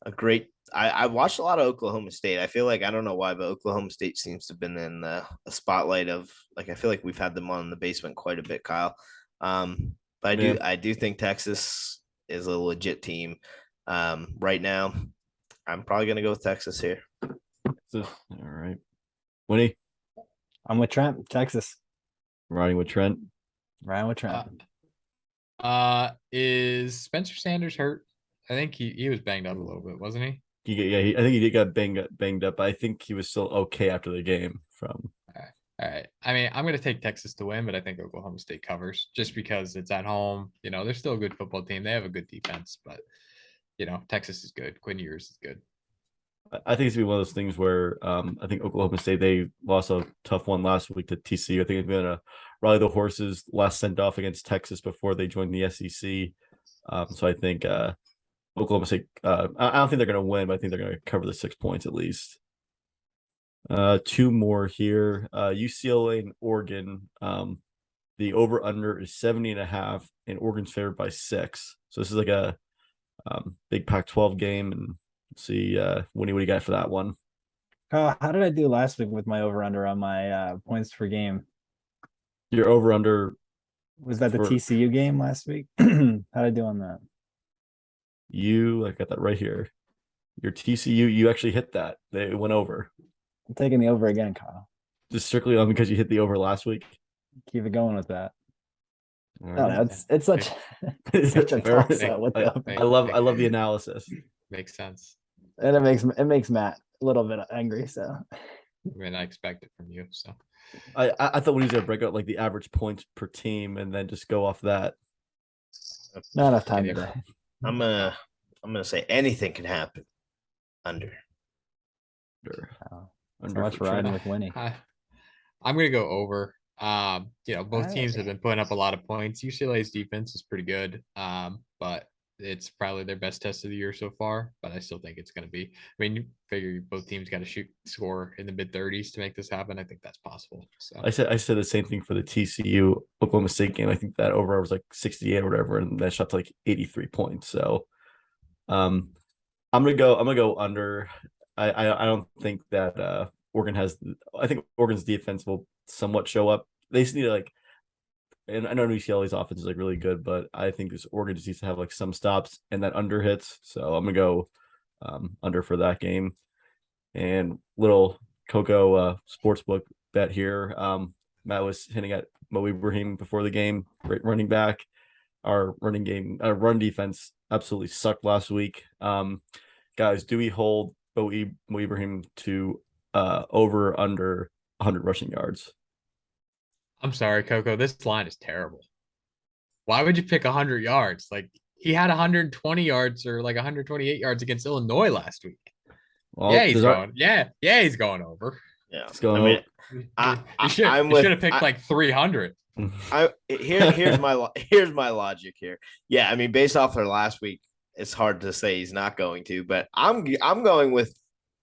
a great. I watched a lot of Oklahoma State. I feel like, I don't know why, but Oklahoma State seems to have been in the spotlight of, like, I feel like we've had them on the basement quite a bit, Kyle. But I do think Texas is a legit team. Right now, I'm probably gonna go with Texas here. All right, Winnie. I'm with Trent. Texas. Riding with Trent. Riding with Trent. Is Spencer Sanders hurt? I think he was banged up a little bit, wasn't he? I think he got banged up. But I think he was still okay after the game. All right. I mean, I'm going to take Texas to win, but I think Oklahoma State covers just because it's at home. They're still a good football team. They have a good defense, but Texas is good. Quinn Ewers is good. I think it's gonna be one of those things where I think Oklahoma State, they lost a tough one last week to TCU. I think it's gonna rally the horses. Last sent off against Texas before they joined the SEC. So I think Oklahoma State. I don't think they're gonna win, but I think they're gonna cover the 6 points at least. 2 more here. UCLA and Oregon. The over under is 70.5, and Oregon's favored by 6. So this is like a big Pac-12 game, and let's see, Winnie, what do you got for that one? How did I do last week with my over under on my points per game? Your over under was that the TCU game last week? How did I do on that? I got that right here. Your TCU, you actually hit that. They went over. I'm taking the over again, Kyle. Just strictly on because you hit the over last week. Keep it going with that. Right. No, it's such such a toss up with I love the analysis. Makes sense. And it makes Matt a little bit angry. So I mean, I expect it from you. So I thought when he was gonna break out like the average points per team and then just go off that. Not enough time today. I'm gonna say anything can happen. Under. So much riding with Winnie. I'm gonna go over. Both teams have been putting up a lot of points. UCLA's defense is pretty good, but it's probably their best test of the year so far. But I still think it's going to be. I mean, you figure both teams got to score in the mid-30s to make this happen. I think that's possible. So I said the same thing for the TCU Oklahoma State game. I think that over was like 68 or whatever, and that shot to like 83 points. So, I'm gonna go under. I don't think that Oregon has. I think Oregon's defense will somewhat show up. They just need to and I know UCLA's offense is like really good, but I think this Oregon just needs to have like some stops and that under hits. So I'm gonna go under for that game. And little Coco sportsbook bet here. Matt was hinting at Mo Ibrahim before the game. Great running back. Our run defense absolutely sucked last week. Guys, do we hold Mo Ibrahim to over or under 100 rushing yards? I'm sorry, Coco. This line is terrible. Why would you pick 100 yards? Like he had 120 yards or like 128 yards against Illinois last week. Well, Yeah, he's going. Yeah, he's going over. Yeah, He's going over. You should have picked like 300. Here's my logic here. Yeah, I mean, based off their last week, it's hard to say he's not going to, but I'm going with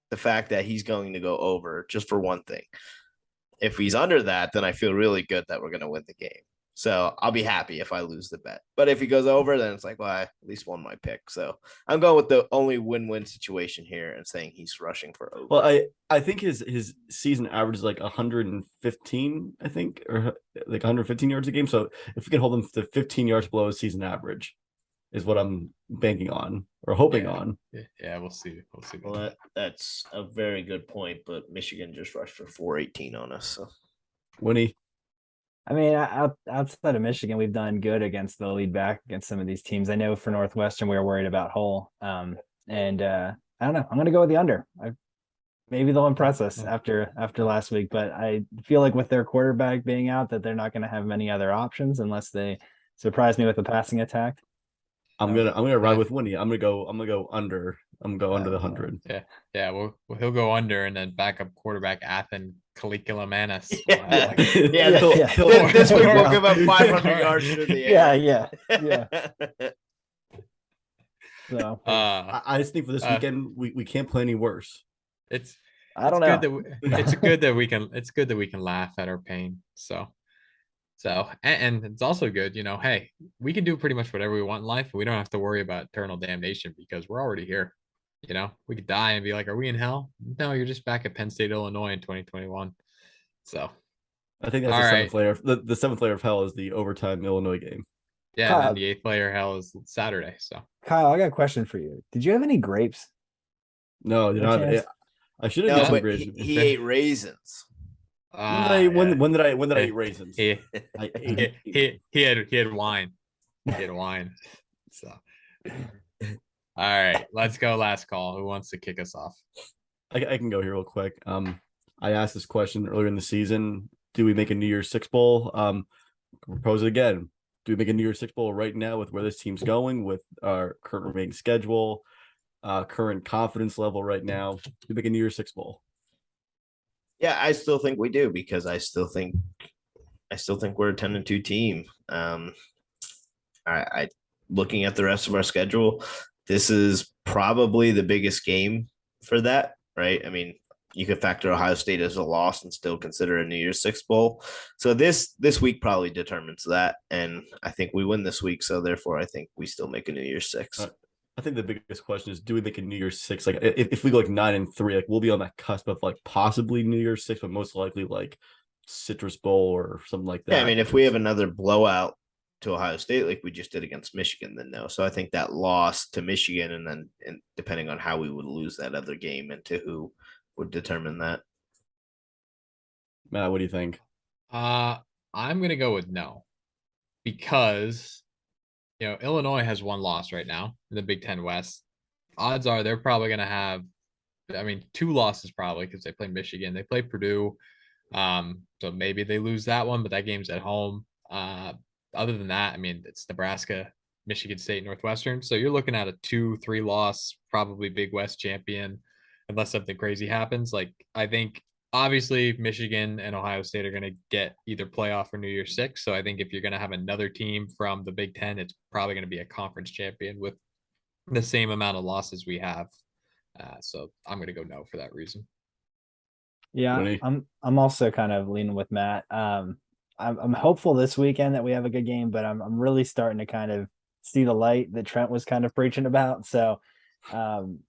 the fact that he's going to go over just for one thing. If he's under that, then I feel really good that we're going to win the game. So I'll be happy if I lose the bet. But if he goes over, then it's like, well, I at least won my pick. So I'm going with the only win-win situation here and saying he's rushing for over. Well, I think his season average is like 115, I think, or like 115 yards a game. So if we can hold him to 15 yards below his season average, is what I'm banking on or hoping on. Yeah, we'll see. Well, that's a very good point. But Michigan just rushed for 418 on us. So. Winnie. I mean, outside of Michigan, we've done good against the lead back against some of these teams. I know for Northwestern, we were worried about Hull. I don't know. I'm going to go with the under. Maybe they'll impress us after last week, but I feel like with their quarterback being out, that they're not going to have many other options unless they surprise me with a passing attack. I'm gonna ride with Winnie. I'm gonna go under. I'm gonna go under the 100. Yeah. Well, he'll go under, and then backup quarterback Athen Caligula Manis. This week we'll give up 500 yards through the air. Yeah. So I just think for this weekend we can't play any worse. It's good that we can laugh at our pain. So and it's also good, hey, we can do pretty much whatever we want in life. We don't have to worry about eternal damnation because we're already here. We could die and be like, are we in hell? No, you're just back at Penn State, Illinois in 2021. So I think that's the seventh layer. The seventh layer of hell is the overtime Illinois game. Yeah, and then the eighth layer of hell is Saturday. So Kyle, I got a question for you. Did you have any grapes? No, I should have some grapes. He ate raisins. When did I eat raisins? He had wine. He had wine. So all right, let's go. Last call. Who wants to kick us off? I can go here real quick. I asked this question earlier in the season. Do we make a New Year's Six Bowl? Propose it again. Do we make a New Year's Six Bowl right now with where this team's going, with our current remaining schedule, current confidence level right now? Do we make a New Year's Six Bowl? Yeah, I still think we do because I still think we're a 10-2 team. I looking at the rest of our schedule, this is probably the biggest game for that, right? I mean, you could factor Ohio State as a loss and still consider a New Year's Six Bowl. So this week probably determines that, and I think we win this week. So therefore, I think we still make a New Year's Six. I think the biggest question is, do we make a New Year's Six? Like, if we go like 9-3, like we'll be on that cusp of like possibly New Year's Six, but most likely like Citrus Bowl or something like that. Yeah, I mean, if we have another blowout to Ohio State like we just did against Michigan, then no. So I think that loss to Michigan, and then depending on how we would lose that other game and to who would determine that. Matt, what do you think? I'm gonna go with no, because Illinois has one loss right now in the Big Ten West. Odds are they're probably gonna have, two losses probably because they play Michigan, they play Purdue. So maybe they lose that one, but that game's at home. Other than that, it's Nebraska, Michigan State, Northwestern. So you're looking at a 2-3 loss, probably Big West champion, unless something crazy happens. Like, I think obviously Michigan and Ohio State are going to get either playoff or New Year's Six. So I think if you're going to have another team from the Big Ten, it's probably going to be a conference champion with the same amount of losses we have. So I'm going to go no for that reason. Yeah, Winnie? I'm also kind of leaning with Matt. I'm hopeful this weekend that we have a good game, but I'm really starting to kind of see the light that Trent was kind of preaching about. So I'm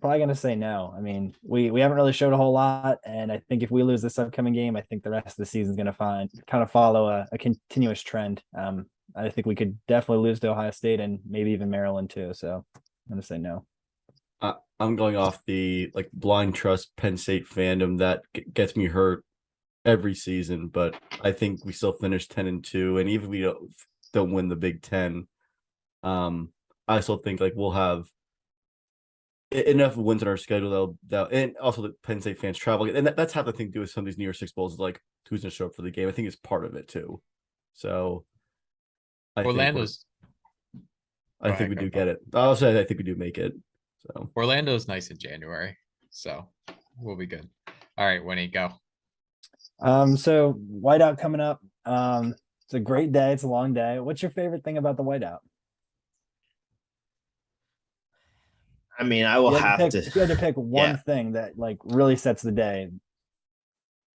probably going to say no. I mean, we haven't really showed a whole lot, and I think if we lose this upcoming game, I think the rest of the season is going to follow a continuous trend. I think we could definitely lose to Ohio State and maybe even Maryland too. So I'm going to say no. I'm going off the blind trust Penn State fandom that gets me hurt every season, but I think we still finish 10-2, and even if we don't win the Big Ten, I still think we'll have enough wins on our schedule and also the Penn State fans travel, and that's half the thing to do with some of these New Year's Six bowls is like who's going to show up for the game. I think it's part of it too. So I think we do get it. I'll say I think we do make it. So Orlando's nice in January, so we'll be good. All right, Winnie, go. So Whiteout coming up. It's a great day. It's a long day. What's your favorite thing about the Whiteout? I mean, I will have to. If you had to pick one thing that like really sets the day.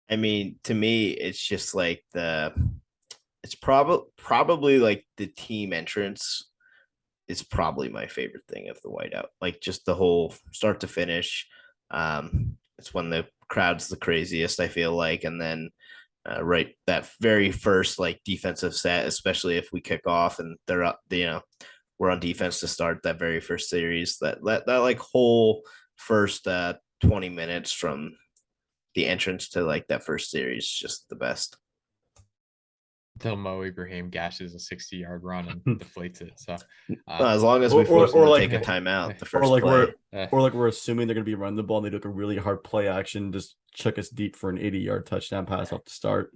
I mean, to me, it's just like it's probably like the team entrance is probably my favorite thing of the Whiteout. Like just the whole start to finish. It's when the crowd's the craziest, I feel like, and then right that very first like defensive set, especially if we kick off and they're up, we're on defense to start that very first series. That like whole first 20 minutes from the entrance to like that first series, just the best. Until Mo Ibrahim gashes a 60-yard run and deflates it. So as long as we force them to take a timeout, the first play. We're assuming they're going to be running the ball and they do a really hard play action, just chuck us deep for an 80-yard touchdown pass off the start.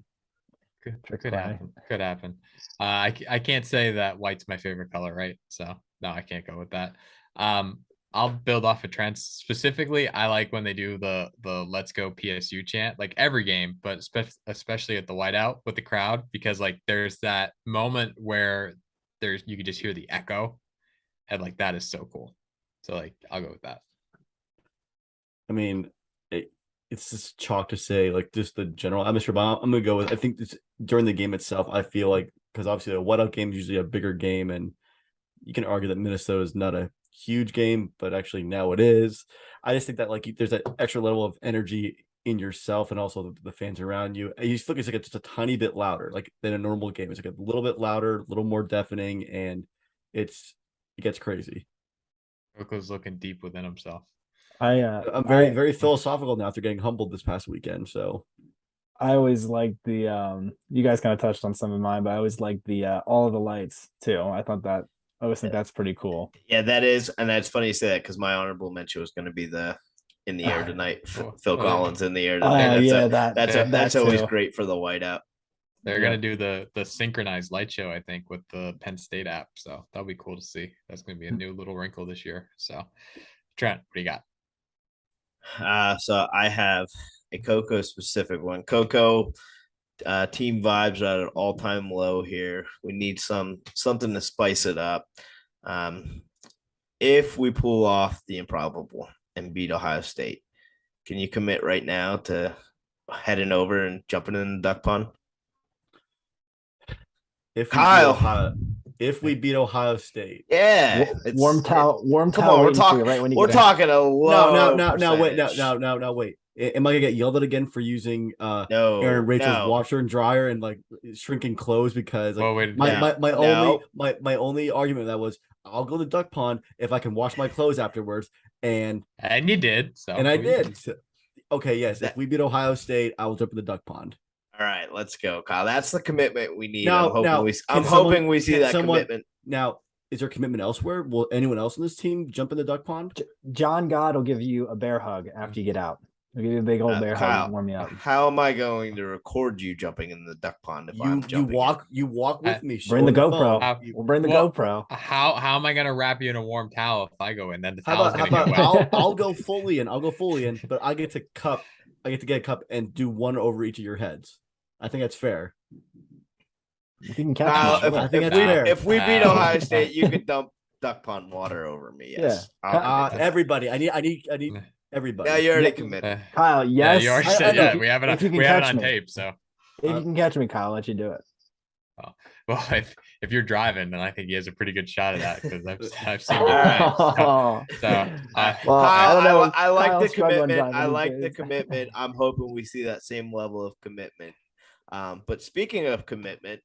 Could happen. I can't say that white's my favorite color, right? So no, I can't go with that. I'll build off a trend. Specifically, I like when they do the "Let's Go PSU" chant, like every game, but especially at the Whiteout with the crowd, because like there's that moment where you can just hear the echo, and like that is so cool. So like I'll go with that. I mean, it's just chalk to say like just the general atmosphere. But I'm gonna go with I think this during the game itself. I feel like because obviously a Whiteout game is usually a bigger game, and you can argue that Minnesota is not a huge game, but actually now it is. I just think that like there's that extra level of energy in yourself and also the fans around you. You feel like it's just a tiny bit louder, like than a normal game. It's like a little bit louder, a little more deafening, and it gets crazy. Ucla's looking deep within himself. I'm very philosophical now after getting humbled this past weekend. So I always like the you guys kind of touched on some of mine, but I always like the all of the lights too. I always think that's pretty cool. Yeah, that is, and that's funny you say that because my honorable mention was going to be in the air tonight. Phil Collins in the air tonight. That's always great for the Whiteout. They're gonna do the synchronized light show, I think, with the Penn State app. So that'll be cool to see. That's gonna be a new little wrinkle this year. So, Trent, what do you got? So I have a Coco specific one. Coco. Team vibes are at an all-time low here. We need something to spice it up. If we pull off the improbable and beat Ohio State, can you commit right now to heading over and jumping in the duck pond? If we beat Ohio State, warm towel. Come on, we're talking a low. No, wait. Am I gonna get yelled at again for using Aaron Rachel's washer and dryer and like shrinking clothes because like, my only argument that was I'll go to the duck pond if I can wash my clothes afterwards and you did I did. So, okay, yes. If we beat Ohio State, I will jump in the duck pond. All right, let's go, Kyle. That's the commitment we need. I'm hoping we see that commitment. Now, is there commitment elsewhere? Will anyone else on this team jump in the duck pond? John God will give you a bear hug after you get out. I'll give you a big old bear hug and warm you up. How am I going to record you jumping in the duck pond if I'm jumping? You walk with me. Bring the GoPro. We'll bring the GoPro. How am I gonna wrap you in a warm towel if I go in? Then the towel's gonna get wet. I'll go fully in, but I get to get a cup and do one over each of your heads. I think that's fair. If you can catch I think that's fair. If we beat Ohio State, you could dump duck pond water over me. Yes. Yeah. Everybody. I need everybody. Yeah, you already committed. Kyle, yes. Yeah, you already said, we have it on tape. So if you can catch me, Kyle, I'll let you do it. Oh, well, if you're driving, then I think he has a pretty good shot of that because I've seen it. I don't know. I like the commitment. I like the commitment. I'm hoping we see that same level of commitment. But speaking of commitment,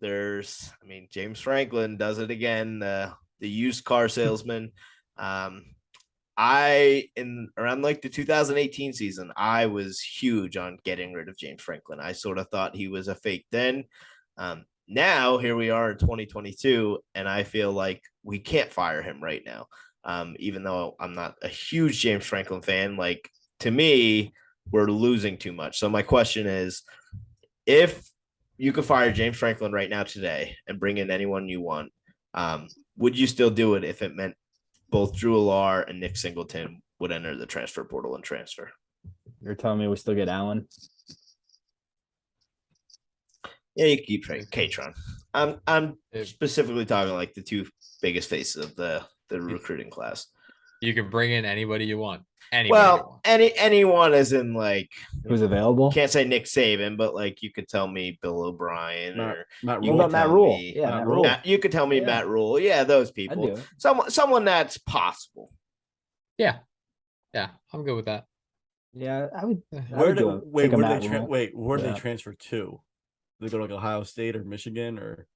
James Franklin does it again. The used car salesman. Around like the 2018 season, I was huge on getting rid of James Franklin. I sort of thought he was a fake then. Now here we are in 2022, and I feel like we can't fire him right now. Even though I'm not a huge James Franklin fan, like to me, we're losing too much. So my question is, if you could fire James Franklin right now today and bring in anyone you want, would you still do it if it meant both Drew Alar and Nick Singleton would enter the transfer portal and transfer? You're telling me we still get Allen? Yeah, you keep trying Katron. I'm specifically talking like the two biggest faces of the recruiting class. You can bring in anybody you want. Anybody you want. Anyone is in like Who's available? Can't say Nick Saban, but like you could tell me Bill O'Brien or Matt What Rule. about Matt tell Rule? me- Yeah, Matt Rule. you could tell me Yeah. Matt Rule. Yeah, those I'd people. do it. Someone that's possible. Yeah. Yeah, I'm good with that. Yeah, I would. I Where would did do it. Take a Matt Rule. where do Yeah. they transfer to? Do they go to like Ohio State or Michigan or?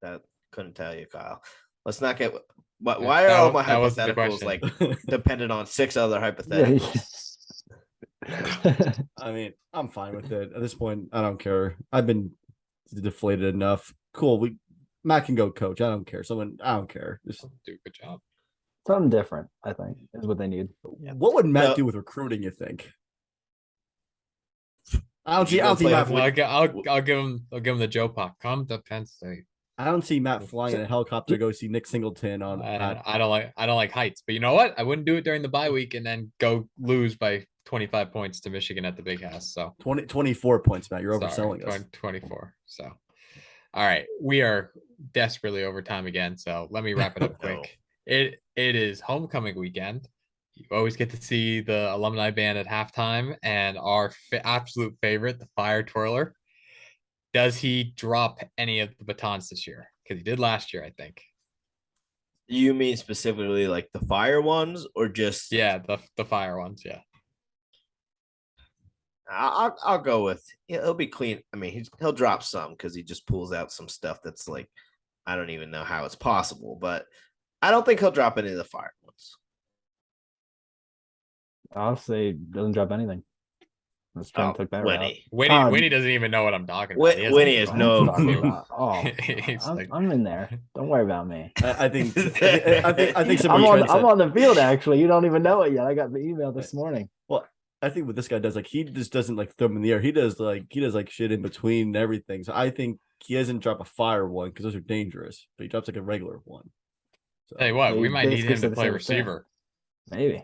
That couldn't tell you, Kyle. Let's not get. Why are all my that was the hypotheticals question. like dependent on 6 other hypotheticals? I mean, I'm fine with it at this point. I don't care. I've been deflated enough. Cool. Matt can go coach. I don't care. I don't care. Just Do a good job. Something different, I think, is what they need. what would Matt No. do with recruiting? You think? I don't You see. I go don't see play Matt. with- I'll give him the Joe Pop. Come to Penn State. I don't see Matt flying in a helicopter to go see Nick Singleton on. I don't like heights, but you know what? I wouldn't do it during the bye week and then go lose by 25 points to Michigan at the Big House. So 24 points, Matt. You're sorry, overselling us. 24. So, all right, we are desperately over time again. So let me wrap it up quick. It is homecoming weekend. You always get to see the alumni band at halftime, and our absolute favorite, the fire twirler. Does he drop any of the batons this year? Because he did last year, I think. You mean specifically like the fire ones, or just? Yeah, the fire ones. Yeah. I'll go with. Yeah, he'll be clean. I mean, he'll drop some because he just pulls out some stuff that's like, I don't even know how it's possible, but I don't think he'll drop any of the fire ones. I'll say doesn't drop anything. Let's try and take that route. Winnie Winnie doesn't even know what I'm talking about. He hasn't Winnie even has tried. no What are you clue. talking about? Oh, He's like- I'm in there. Don't worry about me. I think. I think. I'm on the field actually. You don't even know it yet. I got the email this morning. Well, I think what this guy does, like, he just doesn't like throw them in the air. He does like shit in between and everything. So I think he doesn't drop a fire one because those are dangerous, but he drops like a regular one. So, Hey, what? They We might need basically him said to the play same thing. receiver. Maybe.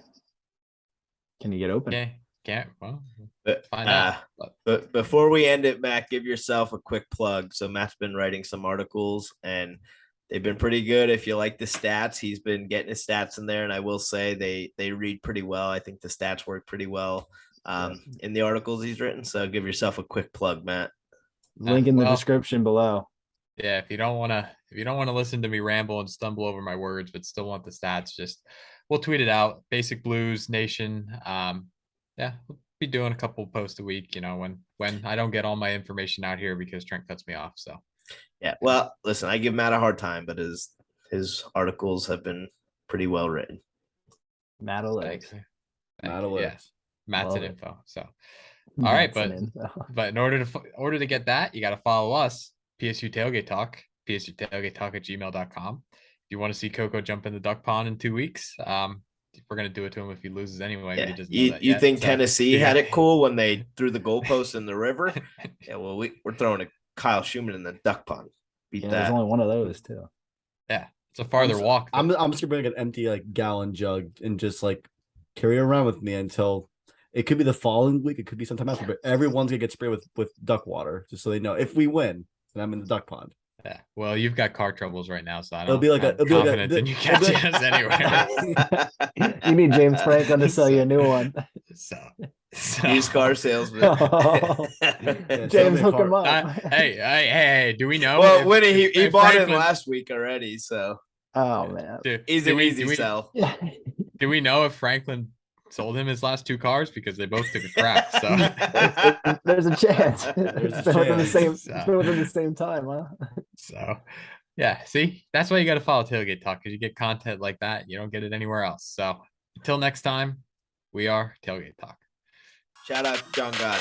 Can you get open? Okay. Can't. Well, But, find out. But but before we end it, Matt, give yourself a quick plug. So Matt's been writing some articles and they've been pretty good. If you like the stats, he's been getting his stats in there, and I will say they read pretty well. I think the stats work pretty well in the articles he's written. So give yourself a quick plug, Matt. Link in the well- description below. yeah, if you don't want to listen to me ramble and stumble over my words, but still want the stats, just we'll tweet it out. Basic Blues Nation. Yeah, we'll be doing a couple posts a week. You know, when I don't get all my information out here because Trent cuts me off. So Yeah. Well, listen, I give Matt a hard time, but his articles have been pretty well written. Matt thanks. Alex. Matt Yeah, Alex. Matt's Love in it. info. So all right, Matt's an info. but in order to get that, you got to follow us, PSU Tailgate Talk, PSU Tailgate Talk at gmail.com. If you want to see Coco jump in the duck pond in 2 weeks, we're gonna do it to him if he loses anyway. Yeah. He doesn't know You that yet, think so, Tennessee yeah. had it cool when they threw the goalpost in the river? Yeah, well, we're throwing a Kyle Schumann in the duck pond. Beat Yeah, that. there's only one of those too. Yeah, it's a farther walk. I'm just gonna bring an empty like gallon jug and just like carry it around with me until it could be the following week. It could be sometime after, but everyone's gonna get sprayed with duck water just so they know if we win, then I'm in the duck pond. Yeah. Well, you've got car troubles right now, so I It'll don't be like have it'll be like confidence in you catching us anywhere. You need James Franklin to sell you a new one. So Used car salesman. James, hook him Uh, up. hey, do we know? Well, if- Winnie, he if bought it Franklin- last week already, so Oh man. he's do an we- easy do we- sell. Yeah. Do we know if Franklin sold him his last 2 cars because they both took a crack? So, There's a chance. There's It's a been within the chance. same. So- It's been within the same time, huh? so yeah. See, that's why you got to follow Tailgate Talk, because you get content like that. You don't get it anywhere else. So until next time, we are Tailgate Talk. Shout out to John God.